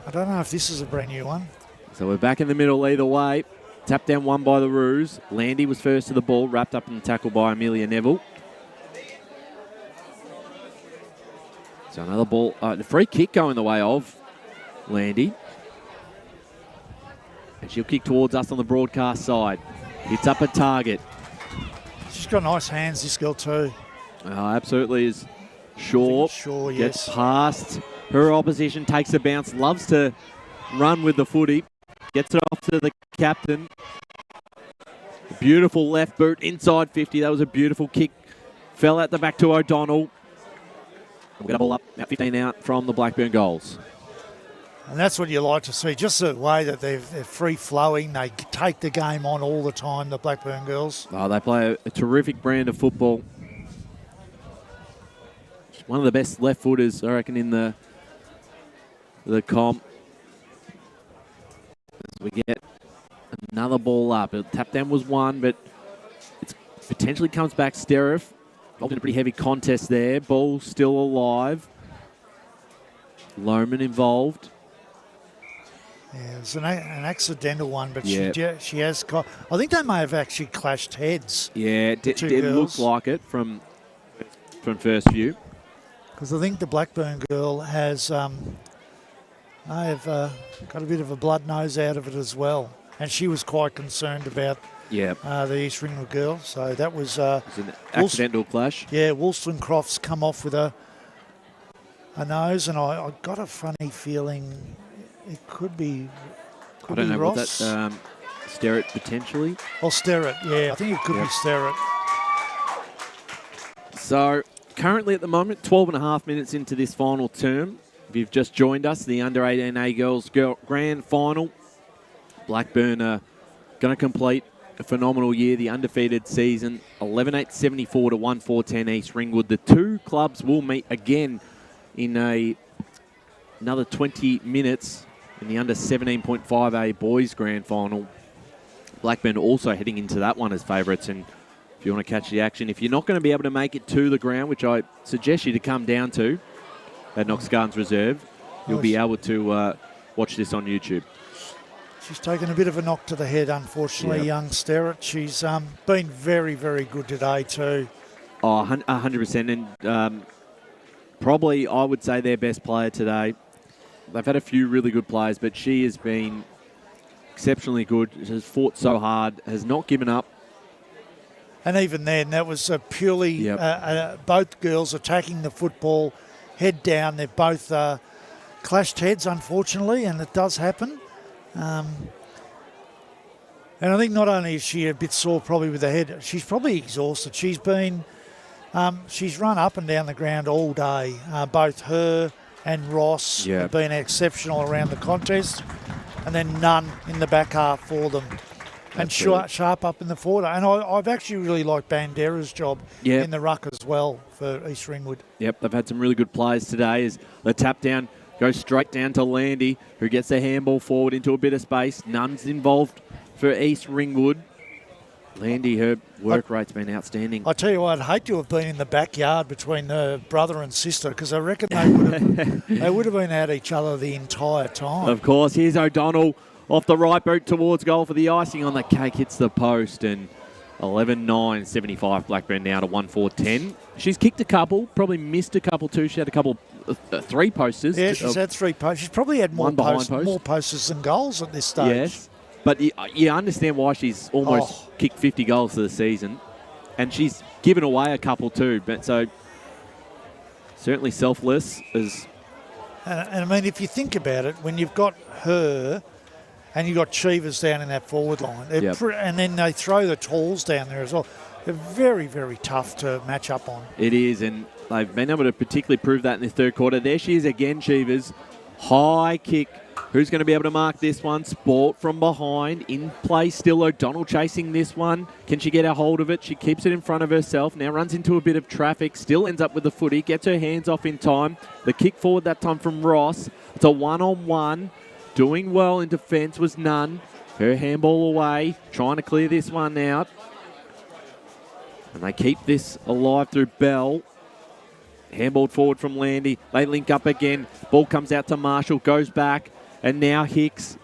I don't know if this is a brand new one. So we're back in the middle either way. Tap down one by the Roos. Landy was first to the ball, wrapped up in the tackle by Amelia Neville. So another ball, the free kick going the way of Landy. And she'll kick towards us on the broadcast side. Hits up a target. She's got nice hands, this girl too. Absolutely is. Shaw gets past her opposition, takes a bounce, loves to run with the footy, gets it off to the captain. Beautiful left boot inside 50. That was a beautiful kick. Fell out the back to O'Donnell. We'll get a ball up, about 15 out from the Blackburn goals. And that's what you like to see, just the way that they're free-flowing. They take the game on all the time, the Blackburn girls. Oh, they play a terrific brand of football. One of the best left footers, I reckon, in the comp. As we get another ball up. Tap down was one, but it potentially comes back. Steriff involved in a pretty heavy contest there. Ball still alive. Lohman involved. Yeah, it was an accidental one, but she has. I think they may have actually clashed heads. Yeah, it looked like it from first view. Because I think the Blackburn girl has got a bit of a blood nose out of it as well. And she was quite concerned about the East Ringwood girl. So that was an accidental clash. Yeah, Wollstonecroft's come off with a nose, and I got a funny feeling it could be I don't know, Ross. Was that Sterrett potentially? Or Sterrett, yeah. I think it could be Sterrett. So currently at the moment, 12 and a half minutes into this final term. If you've just joined us, the Under-18A Girls Grand Final. Blackburn are going to complete a phenomenal year, the undefeated season. 11-8-74 to 1-4-10 East Ringwood. The two clubs will meet again in another 20 minutes in the under 17.5A Boys Grand Final. Blackburn also heading into that one as favourites, and if you want to catch the action, if you're not going to be able to make it to the ground, which I suggest you to come down to at Knox Gardens Reserve, you'll be able to watch this on YouTube. She's taken a bit of a knock to the head, unfortunately, young Sterrett. She's been very, very good today too. Oh, 100%. And probably, I would say, their best player today. They've had a few really good players, but she has been exceptionally good. She has fought so hard, has not given up. And even then, that was purely both girls attacking the football, head down. They've both clashed heads, unfortunately, and it does happen. And I think not only is she a bit sore probably with the head, she's probably exhausted. She's been, she's run up and down the ground all day. Both her and Ross have been exceptional around the contest, and then none in the back half for them. And sharp up in the forward. And I've actually really liked Bandera's job in the ruck as well for East Ringwood. Yep, they've had some really good plays today as the tap down goes straight down to Landy, who gets the handball forward into a bit of space. None's involved for East Ringwood. Landy, her work rate's been outstanding. I tell you what, I'd hate to have been in the backyard between her brother and sister, because I reckon they would have been at each other the entire time. Of course, here's O'Donnell off the right boot towards goal for the icing on the cake. Hits the post, and 11-9-75 Blackburn now to 1-4-10. She's kicked a couple, probably missed a couple too. She had a couple, three posters. Yeah, she's had three posters. She's probably had more posters than goals at this stage. Yes, but you understand why she's almost kicked 50 goals for the season, and she's given away a couple too. But so certainly selfless as. And I mean, if you think about it, when you've got her. And you've got Cheevers down in that forward line. And then they throw the talls down there as well. They're very, very tough to match up on. It is, and they've been able to particularly prove that in the third quarter. There she is again, Cheevers. High kick. Who's going to be able to mark this one? Sport from behind. In play still. O'Donnell chasing this one. Can she get a hold of it? She keeps it in front of herself. Now runs into a bit of traffic. Still ends up with the footy. Gets her hands off in time. The kick forward that time from Ross. It's a one-on-one. Doing well in defence was Nunn. Her handball away. Trying to clear this one out. And they keep this alive through Bell. Handballed forward from Landy. They link up again. Ball comes out to Marshall. Goes back. And now Hicks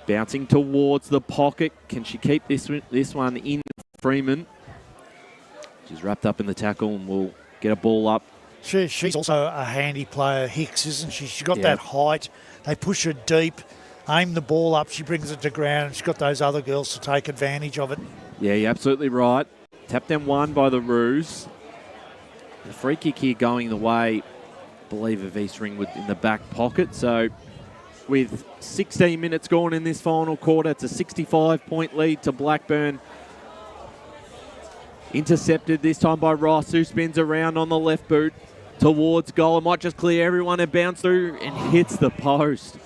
bouncing towards the pocket. Can she keep this one in? Freeman. She's wrapped up in the tackle and will get a ball up. She's also a handy player, Hicks, isn't she? She's got that height. They push her deep, aim the ball up. She brings it to ground. And she's got those other girls to take advantage of it. Yeah, you're absolutely right. Tapped them one by the Roos. The free kick here going the way, I believe, of East Ringwood in the back pocket. So with 16 minutes gone in this final quarter, it's a 65-point lead to Blackburn. Intercepted this time by Ross, who spins around on the left boot towards goal. It might just clear everyone and bounce through and hits the post.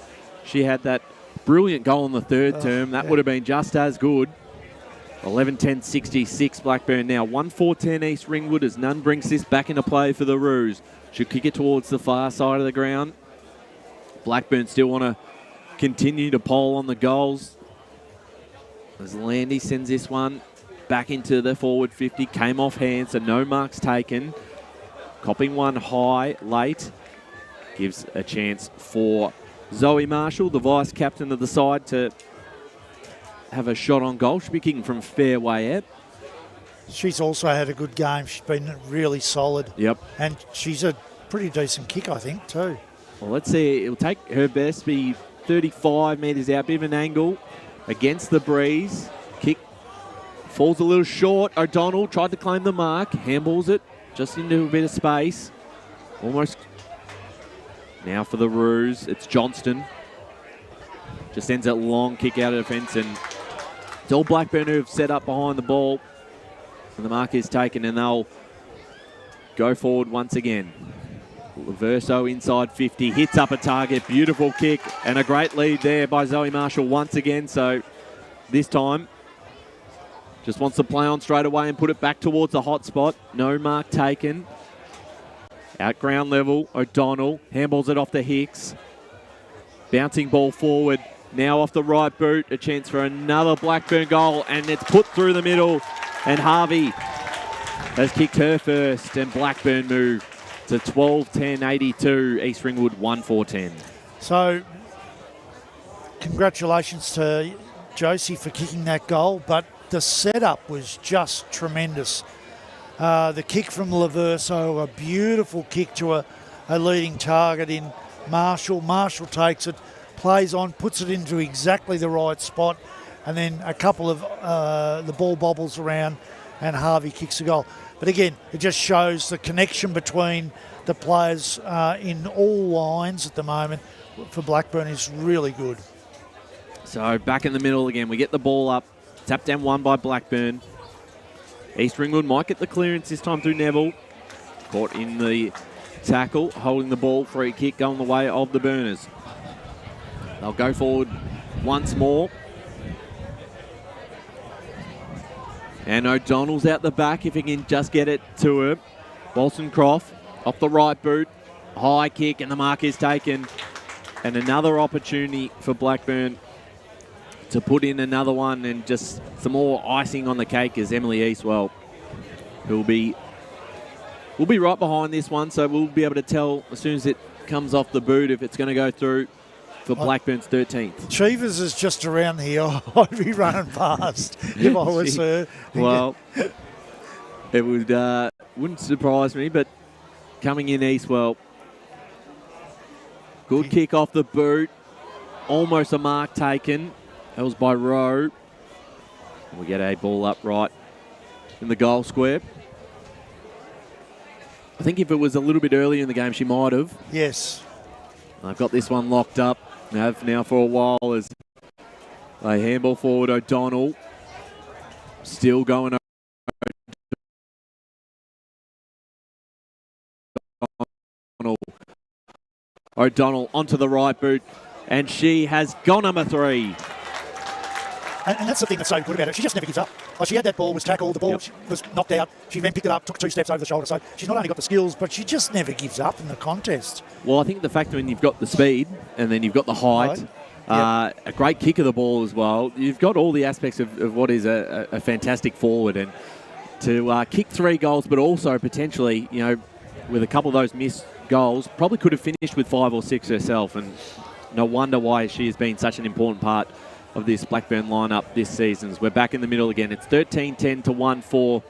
She had that brilliant goal in the third term. That would have been just as good. 11-10-66 Blackburn now. 1-4-10 East Ringwood as Nunn brings this back into play for the Roos. She'll kick it towards the far side of the ground. Blackburn still want to continue to pile on the goals. As Landy sends this one back into the forward 50. Came off hands, so no marks taken. Copping one high late. Gives a chance for Zoe Marshall, the vice captain of the side, to have a shot on goal. She'll be kicking from fair way out. She's also had a good game. She's been really solid. Yep. And she's a pretty decent kick, I think, too. Well, let's see. It'll take her best, be 35 metres out. Bit of an angle against the breeze. Kick falls a little short. O'Donnell tried to claim the mark. Handballs it just into a bit of space. Almost. Now for the Roos. It's Johnston. Just sends that long kick out of defence, and it's all Blackburn who have set up behind the ball. And the mark is taken, and they'll go forward once again. Laverso inside 50, hits up a target, beautiful kick, and a great lead there by Zoe Marshall once again. So this time, just wants to play on straight away and put it back towards the hot spot. No mark taken. Out ground level, O'Donnell handballs it off to Hicks. Bouncing ball forward. Now off the right boot, a chance for another Blackburn goal, and it's put through the middle, and Harvey has kicked her first, and Blackburn move to 12-10-82, East Ringwood 1-4-10. So, congratulations to Josie for kicking that goal, but the setup was just tremendous. The kick from Laverso, a beautiful kick to a leading target in Marshall. Marshall takes it, plays on, puts it into exactly the right spot, and then a couple of the ball bobbles around and Harvey kicks the goal. But again, it just shows the connection between the players in all lines at the moment for Blackburn is really good. So back in the middle again, we get the ball up, tapped down one by Blackburn. East Ringwood might get the clearance this time through Neville. Caught in the tackle, holding the ball, free kick going the way of the Burners. They'll go forward once more. And O'Donnell's out the back if he can just get it to her. Wollstonecroft off the right boot. High kick and the mark is taken. And another opportunity for Blackburn to put in another one and just some more icing on the cake is Emily Eastwell, who will be right behind this one, so we'll be able to tell as soon as it comes off the boot if it's going to go through for Blackburn's 13th. Cheevers is just around here. I'd be running past if I was her. Well, it wouldn't surprise me, but coming in Eastwell. Good kick off the boot. Almost a mark taken. That was by Rowe. We get a ball up right in the goal square. I think if it was a little bit earlier in the game, she might have. Yes. I've got this one locked up. I have now for a while as they handball forward. O'Donnell still going O'Donnell onto the right boot, and she has gone number 3. And that's the thing that's so good about it. She just never gives up. Like, she had that ball, was tackled, the ball was knocked out. She then picked it up, took 2 steps over the shoulder. So she's not only got the skills, but she just never gives up in the contest. Well, I think the fact when you've got the speed and then you've got the height, a great kick of the ball as well, you've got all the aspects of what is a fantastic forward. And to kick 3 goals, but also potentially, with a couple of those missed goals, probably could have finished with 5 or 6 herself. And no wonder why she has been such an important part of this Blackburn lineup this season. We're back in the middle again. It's 13-10 to 1-4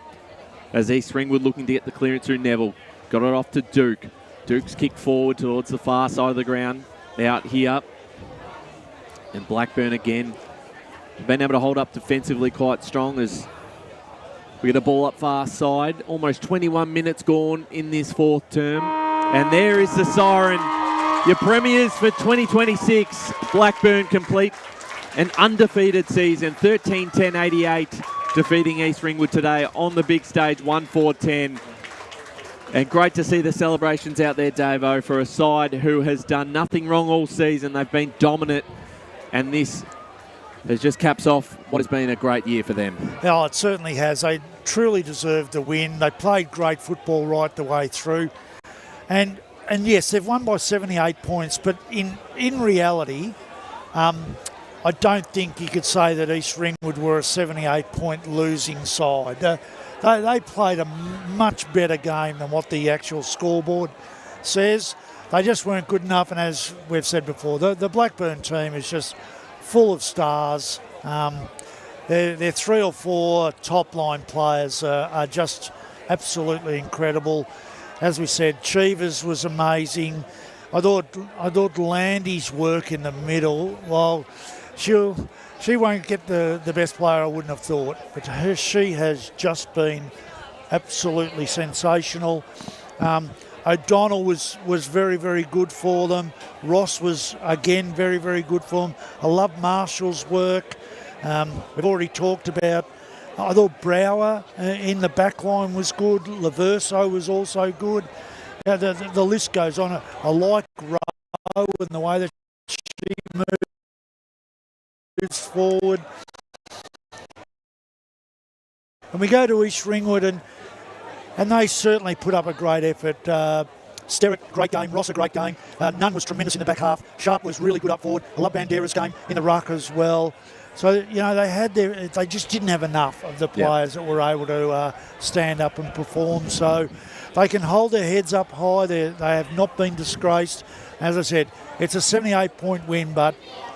as East Ringwood looking to get the clearance through Neville. Got it off to Duke. Duke's kicked forward towards the far side of the ground. Out here. And Blackburn again been able to hold up defensively quite strong as we get a ball up far side. Almost 21 minutes gone in this 4th term. And there is the siren. Your premiers for 2026. Blackburn complete an undefeated season, 13-10-88, defeating East Ringwood today on the big stage, 1-4-10. And great to see the celebrations out there, Davo, for a side who has done nothing wrong all season. They've been dominant, and this has just caps off what has been a great year for them. Oh, it certainly has. They truly deserved the win. They played great football right the way through. And yes, they've won by 78 points, but in reality, I don't think you could say that East Ringwood were a 78-point losing side. They played a much better game than what the actual scoreboard says. They just weren't good enough, and as we've said before, the Blackburn team is just full of stars. Their 3 or 4 top-line players are just absolutely incredible. As we said, Cheevers was amazing. I thought Landy's work in the middle, well, she won't get the best player, I wouldn't have thought, but she has just been absolutely sensational. O'Donnell was very, very good for them. Ross was, again, very, very good for them. I love Marshall's work. We've already talked about, I thought Brower in the back line was good. Laverso was also good. The list goes on. I like Rowe and the way that she moves forward. And we go to East Ringwood, and they certainly put up a great effort. Sterritt, great game. Ross, a great game. Nunn was tremendous in the back half. Sharp was really good up forward. I love Bandera's game in the ruck as well. So, they just didn't have enough of the players that were able to stand up and perform. So they can hold their heads up high. They have not been disgraced. As I said, it's a 78-point win, but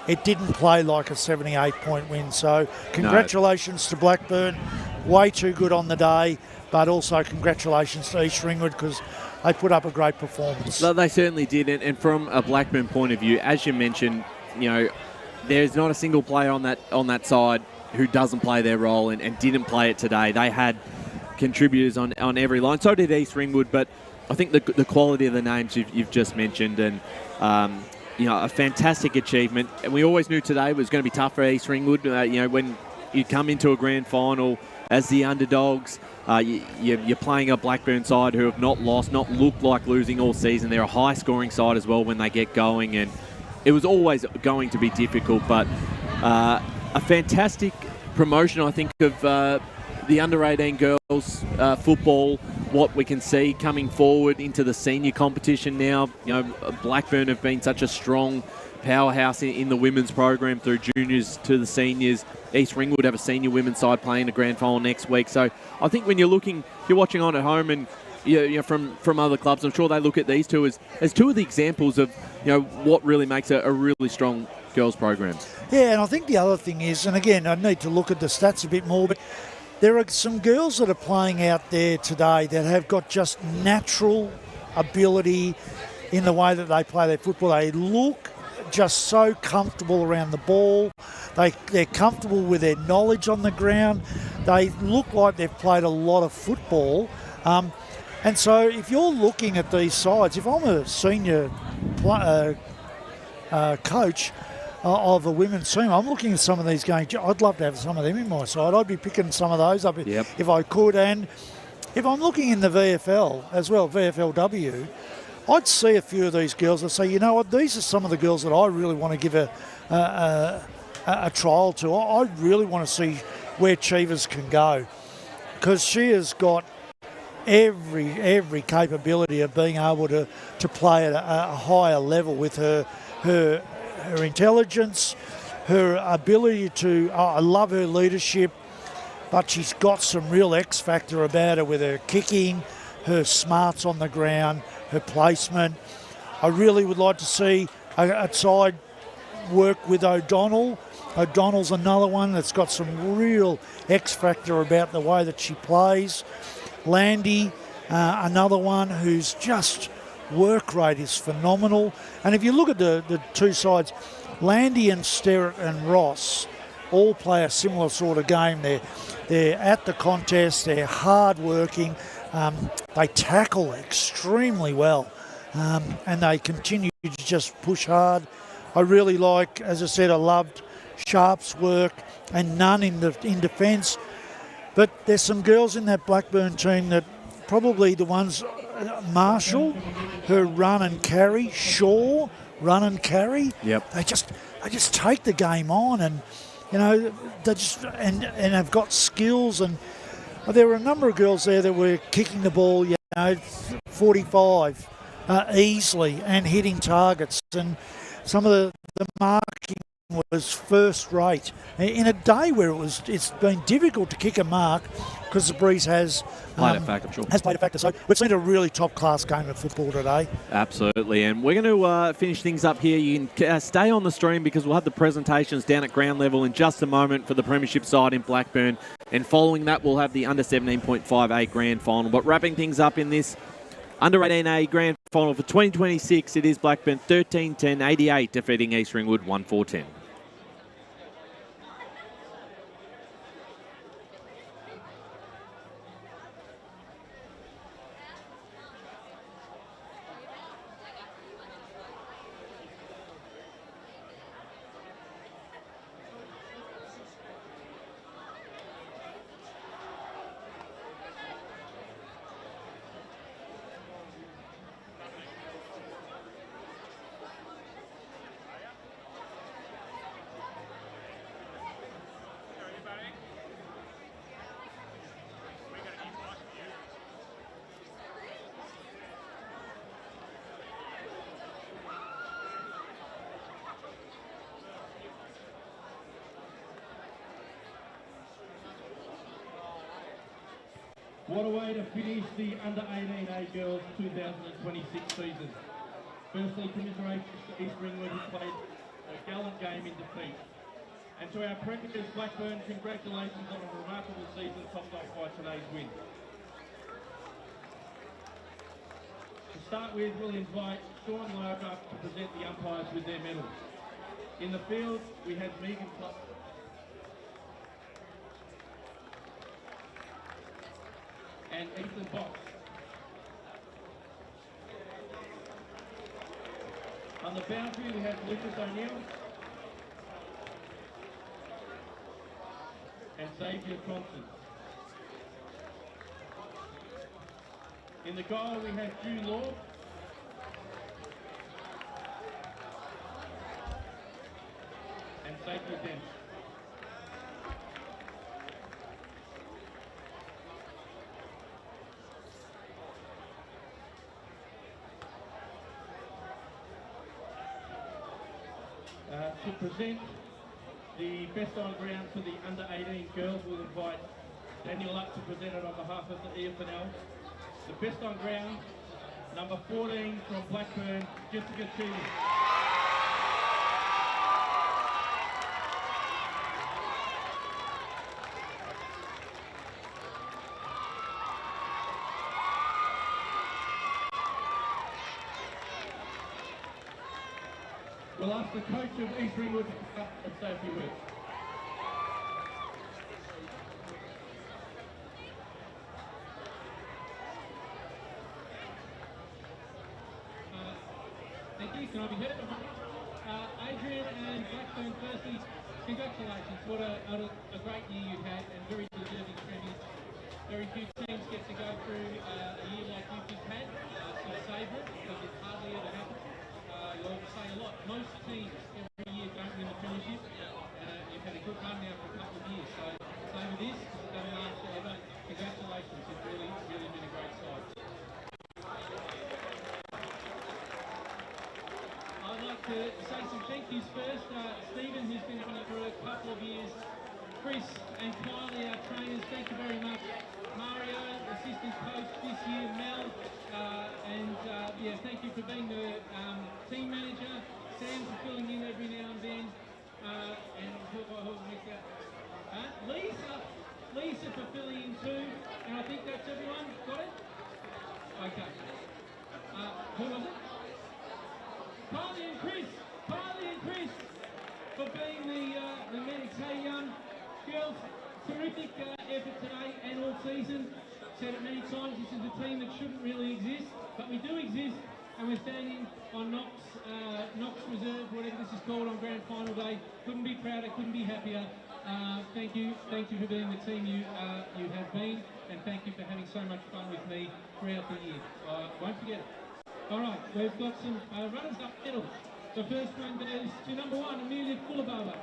it didn't play like a 78-point win. So congratulations to Blackburn. Way too good on the day, but also congratulations to East Ringwood because they put up a great performance. They certainly did. And from a Blackburn point of view, as you mentioned, there's not a single player on that side who doesn't play their role and didn't play it today. They had contributors on every line. So did East Ringwood, but I think the quality of the names you've just mentioned and a fantastic achievement. And we always knew today was going to be tough for East Ringwood. When you come into a grand final as the underdogs, you're playing a Blackburn side who have not looked like losing all season. They're a high-scoring side as well when they get going, and it was always going to be difficult. But a fantastic promotion, I think, of the under-18 girls football, what we can see coming forward into the senior competition now. Blackburn have been such a strong powerhouse in the women's program through juniors to the seniors. East Ringwood have a senior women's side playing the grand final next week. So I think when you're watching on at home and from other clubs, I'm sure they look at these two as two of the examples of what really makes a really strong girls program. Yeah, and I think the other thing is, and again, I need to look at the stats a bit more, but there are some girls that are playing out there today that have got just natural ability in the way that they play their football. They look just so comfortable around the ball. They're comfortable with their knowledge on the ground. They look like they've played a lot of football. And so if you're looking at these sides, if I'm a senior coach of a women's team, I'm looking at some of these going, I'd love to have some of them in my side. I'd be picking some of those up if I could. And if I'm looking in the VFL as well, VFLW, I'd see a few of these girls and say, you know what, these are some of the girls that I really want to give a trial to. I really want to see where Cheevers can go, because she has got every capability of being able to play at a higher level with her intelligence, her ability to. I love her leadership, but she's got some real X factor about her with her kicking, her smarts on the ground, her placement. I really would like to see a side work with O'Donnell. O'Donnell's another one that's got some real X factor about the way that she plays. Landy, another one who's just work rate is phenomenal. And if you look at the two sides, Landy and Sterrett and Ross all play a similar sort of game. They're at the contest, they're hard working, they tackle extremely well, and they continue to just push hard. I really like, as I said, I loved Sharp's work and Nunn in defence. But there's some girls in that Blackburn team that probably the ones, Marshall, her run and carry, Shaw, run and carry. Yep. They just take the game on, and you know they just and have got skills. And there were a number of girls there that were kicking the ball, 45 easily and hitting targets, and some of the marking was first rate in a day where it's been difficult to kick a mark because the breeze has played a factor. Sure. Has played a factor. So we've seen a really top class game of football today. Absolutely, and we're going to finish things up here. You can stay on the stream because we'll have the presentations down at ground level in just a moment for the Premiership side in Blackburn, and following that we'll have the under 17.5A grand final. But wrapping things up in this under 18A grand final for 2026, it is Blackburn 13-10-88 defeating East Ringwood 1-4-10. What a way to finish the under-18A girls 2026 season. Firstly, commiserations to East Ringwood, who played a gallant game in defeat. And to our premiers, Blackburn, congratulations on a remarkable season topped off by today's win. To start with, we'll invite Sean Loeb up to present the umpires with their medals. In the field, we had Megan Clark and Ethan Box. On the boundary, we have Lucas O'Neill and Xavier Thompson. In the goal, we have Hugh Law and Safety Dent. To present the best on ground for the under-18 girls, we'll invite Daniel up to present it on behalf of the EFNL. The best on ground, number 14 from Blackburn, Jessica Cheevers. We'll ask the coach of East Ringwood to come up and say a few words. Thank you. Can I be heard? Adrian and Blackburn, firstly, congratulations. What a great year you've had, and very deserving premiers. Very few teams get to go through a year like you've just had. So say favourite because it hardly ever happens. You'll say a lot. Most teams every year don't win the premiership. You've had a good run now for a couple of years. So with this, you've done it last ever. Congratulations. You've really, really been a great side. I'd like to say some thank yous first. Stephen, who's been running for a couple of years. Chris and Kylie, our trainers, thank you very much. Mario, assistant coach this year. Mel, yeah, thank you for being the team manager. Sam for filling in every now and then. And who missed out? Lisa for filling in too. And I think that's everyone. Got it? Okay. Who was it? Kylie and Chris for being the medics. Hey, girls, terrific effort today and all season. Said it many times, this is a team that shouldn't really exist, but we do exist, and we're standing on Knox Reserve, whatever this is called, on Grand Final Day. Couldn't be prouder, couldn't be happier. Thank you for being the team you have been, and thank you for having so much fun with me throughout the year. Won't forget it. All right, we've got some runners-up medals. The first one goes to number 1, Amelia Fulababa.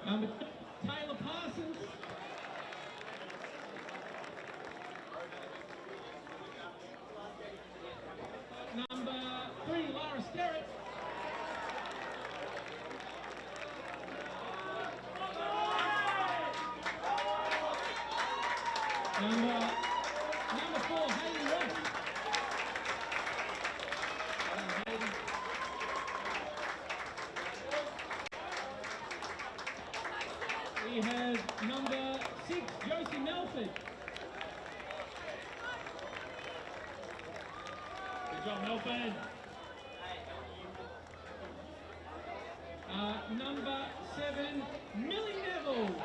Number 2, Taylor Parsons. Number 3, Lara Sterrett. Number 4, Hayley Ross. We have number 6, Josie Melford. Good job, Melford. Number 7, Millie Neville.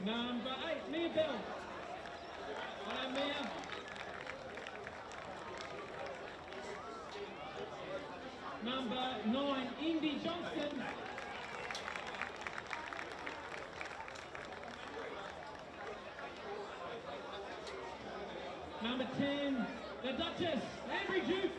Number 8, Mia Bell. Well done, Mia. Number 9, Indy Johnston. Number 10, the Duchess, Andrew Duke.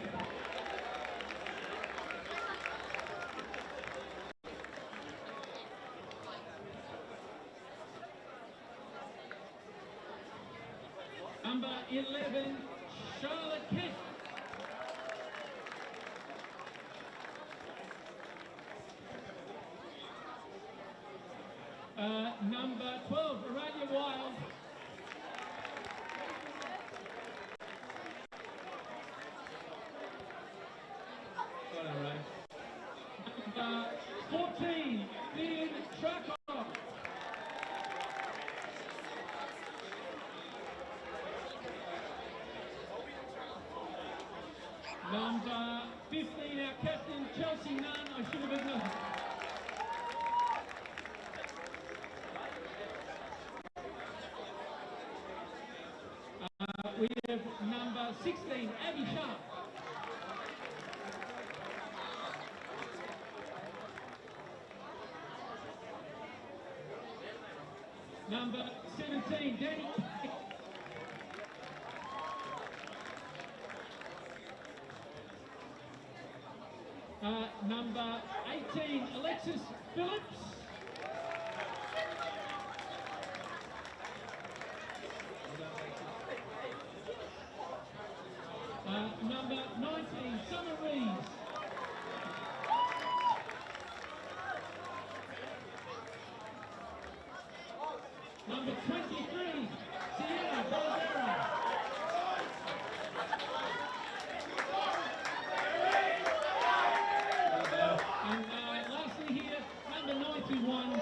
Number 11, Charlotte Kent. Number 12, Aurelia Wild. Number 14, Dean Sharkoff. Number 15, our captain, Chelsea Nunn. I should have acknowledged. We have number 16, Abby Sharp. Number 17, Danny. Number 18, Alexis Phillips. Number 19, Summer Reeves. Number 23, Sierra Baldera. And lastly here, number 91,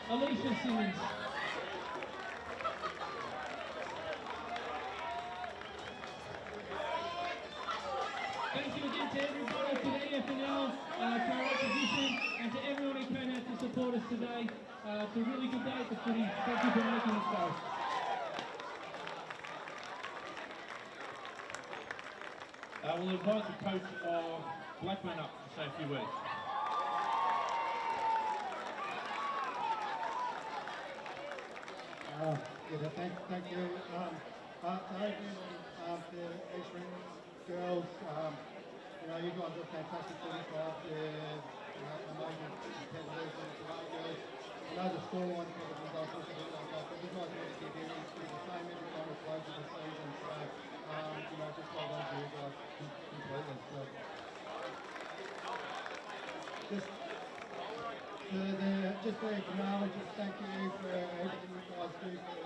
Alicia Simmons. Thank you again to everybody, to the EFNL, to our opposition, and to everyone who came out to support us today. It's a really good day at the footy. Thank you for making it so. We'll invite the coach of Blackburn up to say a few words. Thank you. The East Ringwood girls, you guys are fantastic footy club. Amazing competitors and great girls. I know the scoreline probably does look a bit like that, but you guys want to give you the same every time we close the season. So, just well done to you guys completely. So, just to acknowledge and thank you for everything you guys do for,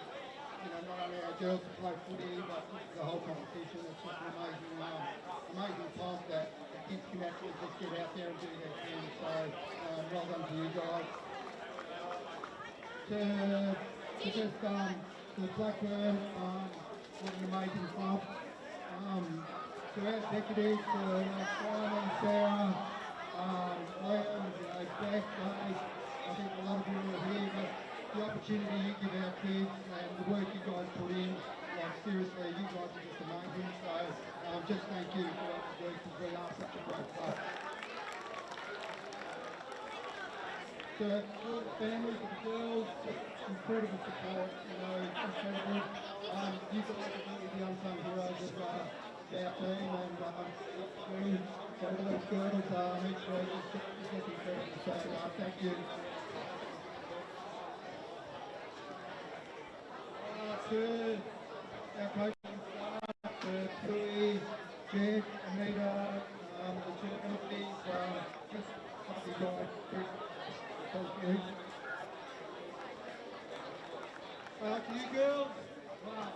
not only our girls to play footy, but the whole competition. It's just an amazing time that the kids can actually just get out there and do their thing. So, well done to you guys. To Blackburn, what an amazing club. To our executives, Simon, Sarah, Liam, Beth, I think a lot of you are here, but the opportunity you give our kids and the work you guys put in, seriously, you guys are just amazing. So just thank you for what you do because we are such a great club. To all the families and the girls, just incredible support, incredible. You guys are really the unsung heroes of our team, and for all those girls each week is just incredible. So thank you. To our coaching staff, to Tui, Jed, Anita, the two companies, just love you guys. Thank you. To you girls, wow,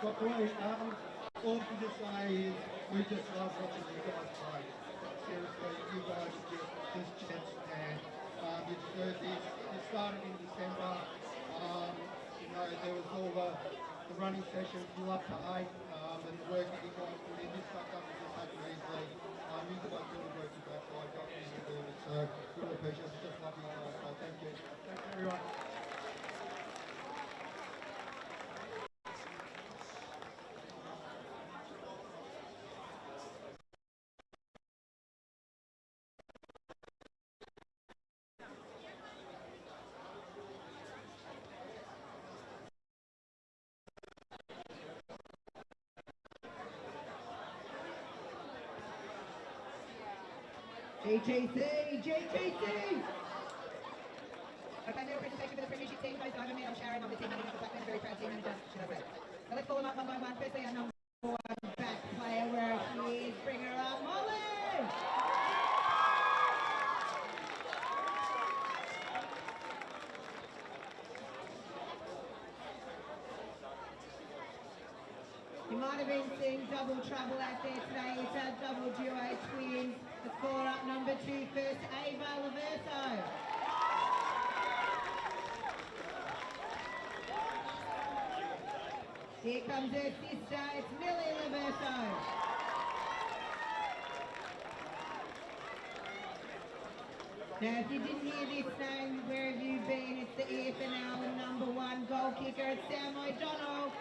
got great. All I can just say is we just love watching you guys play. Seriously, you guys are just jets, and you deserve this. You started in December. There was all the running sessions, you up to 8, and the work that you guys put in. This stuff doesn't just happen easily. You guys really worked your backside, got you to do it. So, really appreciate it. Just love you guys. So, thank you. Thanks, everyone. GTC! Okay, little presentation for the Premiership team. Goes over me. I'm Sharon. I'm the team manager for Blackburn. Very proud team manager. Should I say? So let's call them up one by one. Firstly, our number 1 back player, where she is. Bring her up, Molly! You might have been seeing double trouble out there today. It's our double duo twins. Let's call her up, number 2 first, Ava Laverso. Here comes her sister, it's Millie Laverso. Now, if you didn't hear this name, where have you been? It's the EFNL number 1 goal kicker, it's Sam O'Donnell.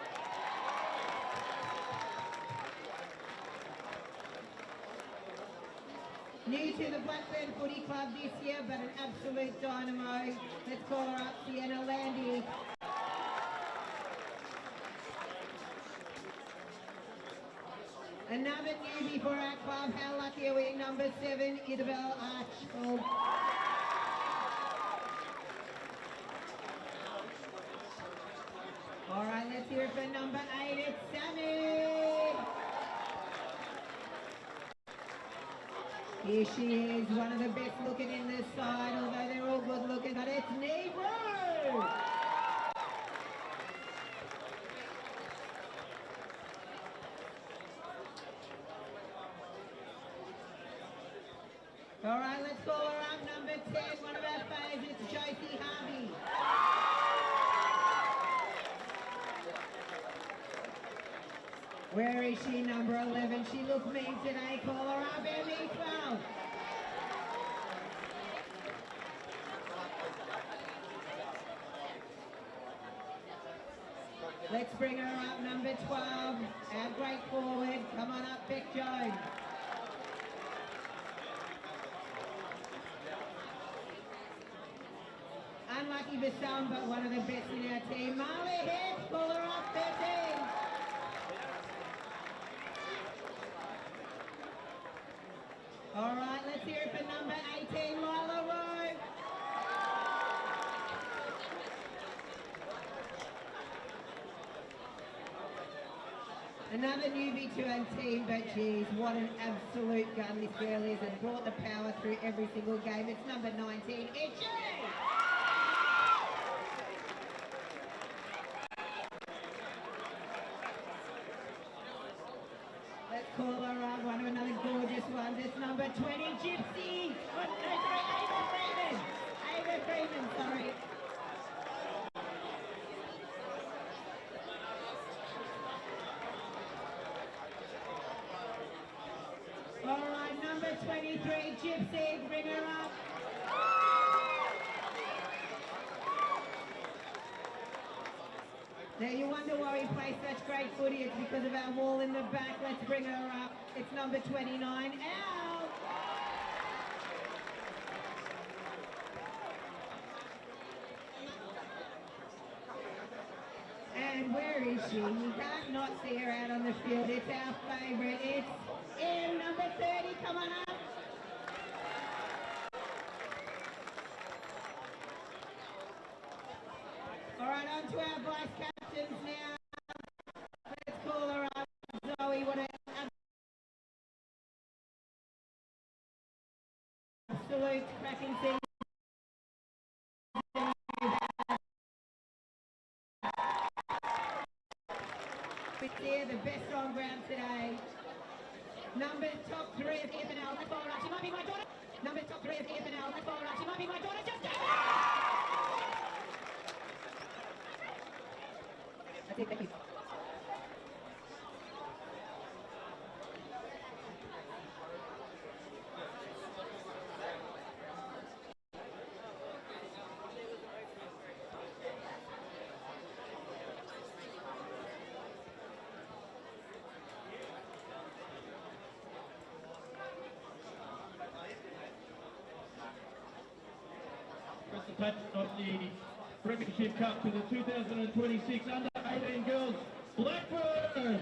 New to the Blackburn Footy Club this year, but an absolute dynamo. Let's call her up, Sienna Landy. Another newbie for our club. How lucky are we? Number 7, Isabel Archibald. All right, let's hear it for number 8. It's Sammy. Here she is, one of the best looking in this side, although they're all good looking, but it's Nebro! All right, let's call her up, number 10, one of our favourites, Josie Harvey. Where is she, number 11? She looked mean today. Call her up, Emmy 12. Let's bring her up, number 12, our great forward. Come on up, Beck Jones. Unlucky for some, but one of the best in our team. Marley Hicks, pull her up, 13. All right, let's hear it for number 18, Lila Rowe. Another newbie to our team, but geez, what an absolute gun this girl is, and brought the power through every single game. It's number 19, Itchy! Let's call her up, one of another gorgeous ones. It's number 20, Gypsy! Oh, no, sorry, Ava Freeman! Ava Freeman, sorry. All right, number 23, Gypsy, bring her up. Now you wonder why we play such great footy. It's because of our wall in the back. Let's bring her up. It's number 29, Al. And where is she? You can't not see her out on the field. It's our favourite. It's M, number 30. Come on up. All right, on to our vice captains now. Let's call her up. Zoe, what an absolute cracking season. There, the best on ground today. Number top 3 of EFNL. Let's ball her up. She might be my daughter. Number top 3 of EFNL. Let's ball her up. She might be my daughter. Just go! That's it, thank you. Patch of the Premiership Cup to the 2026 Under 18 Girls Blackburn.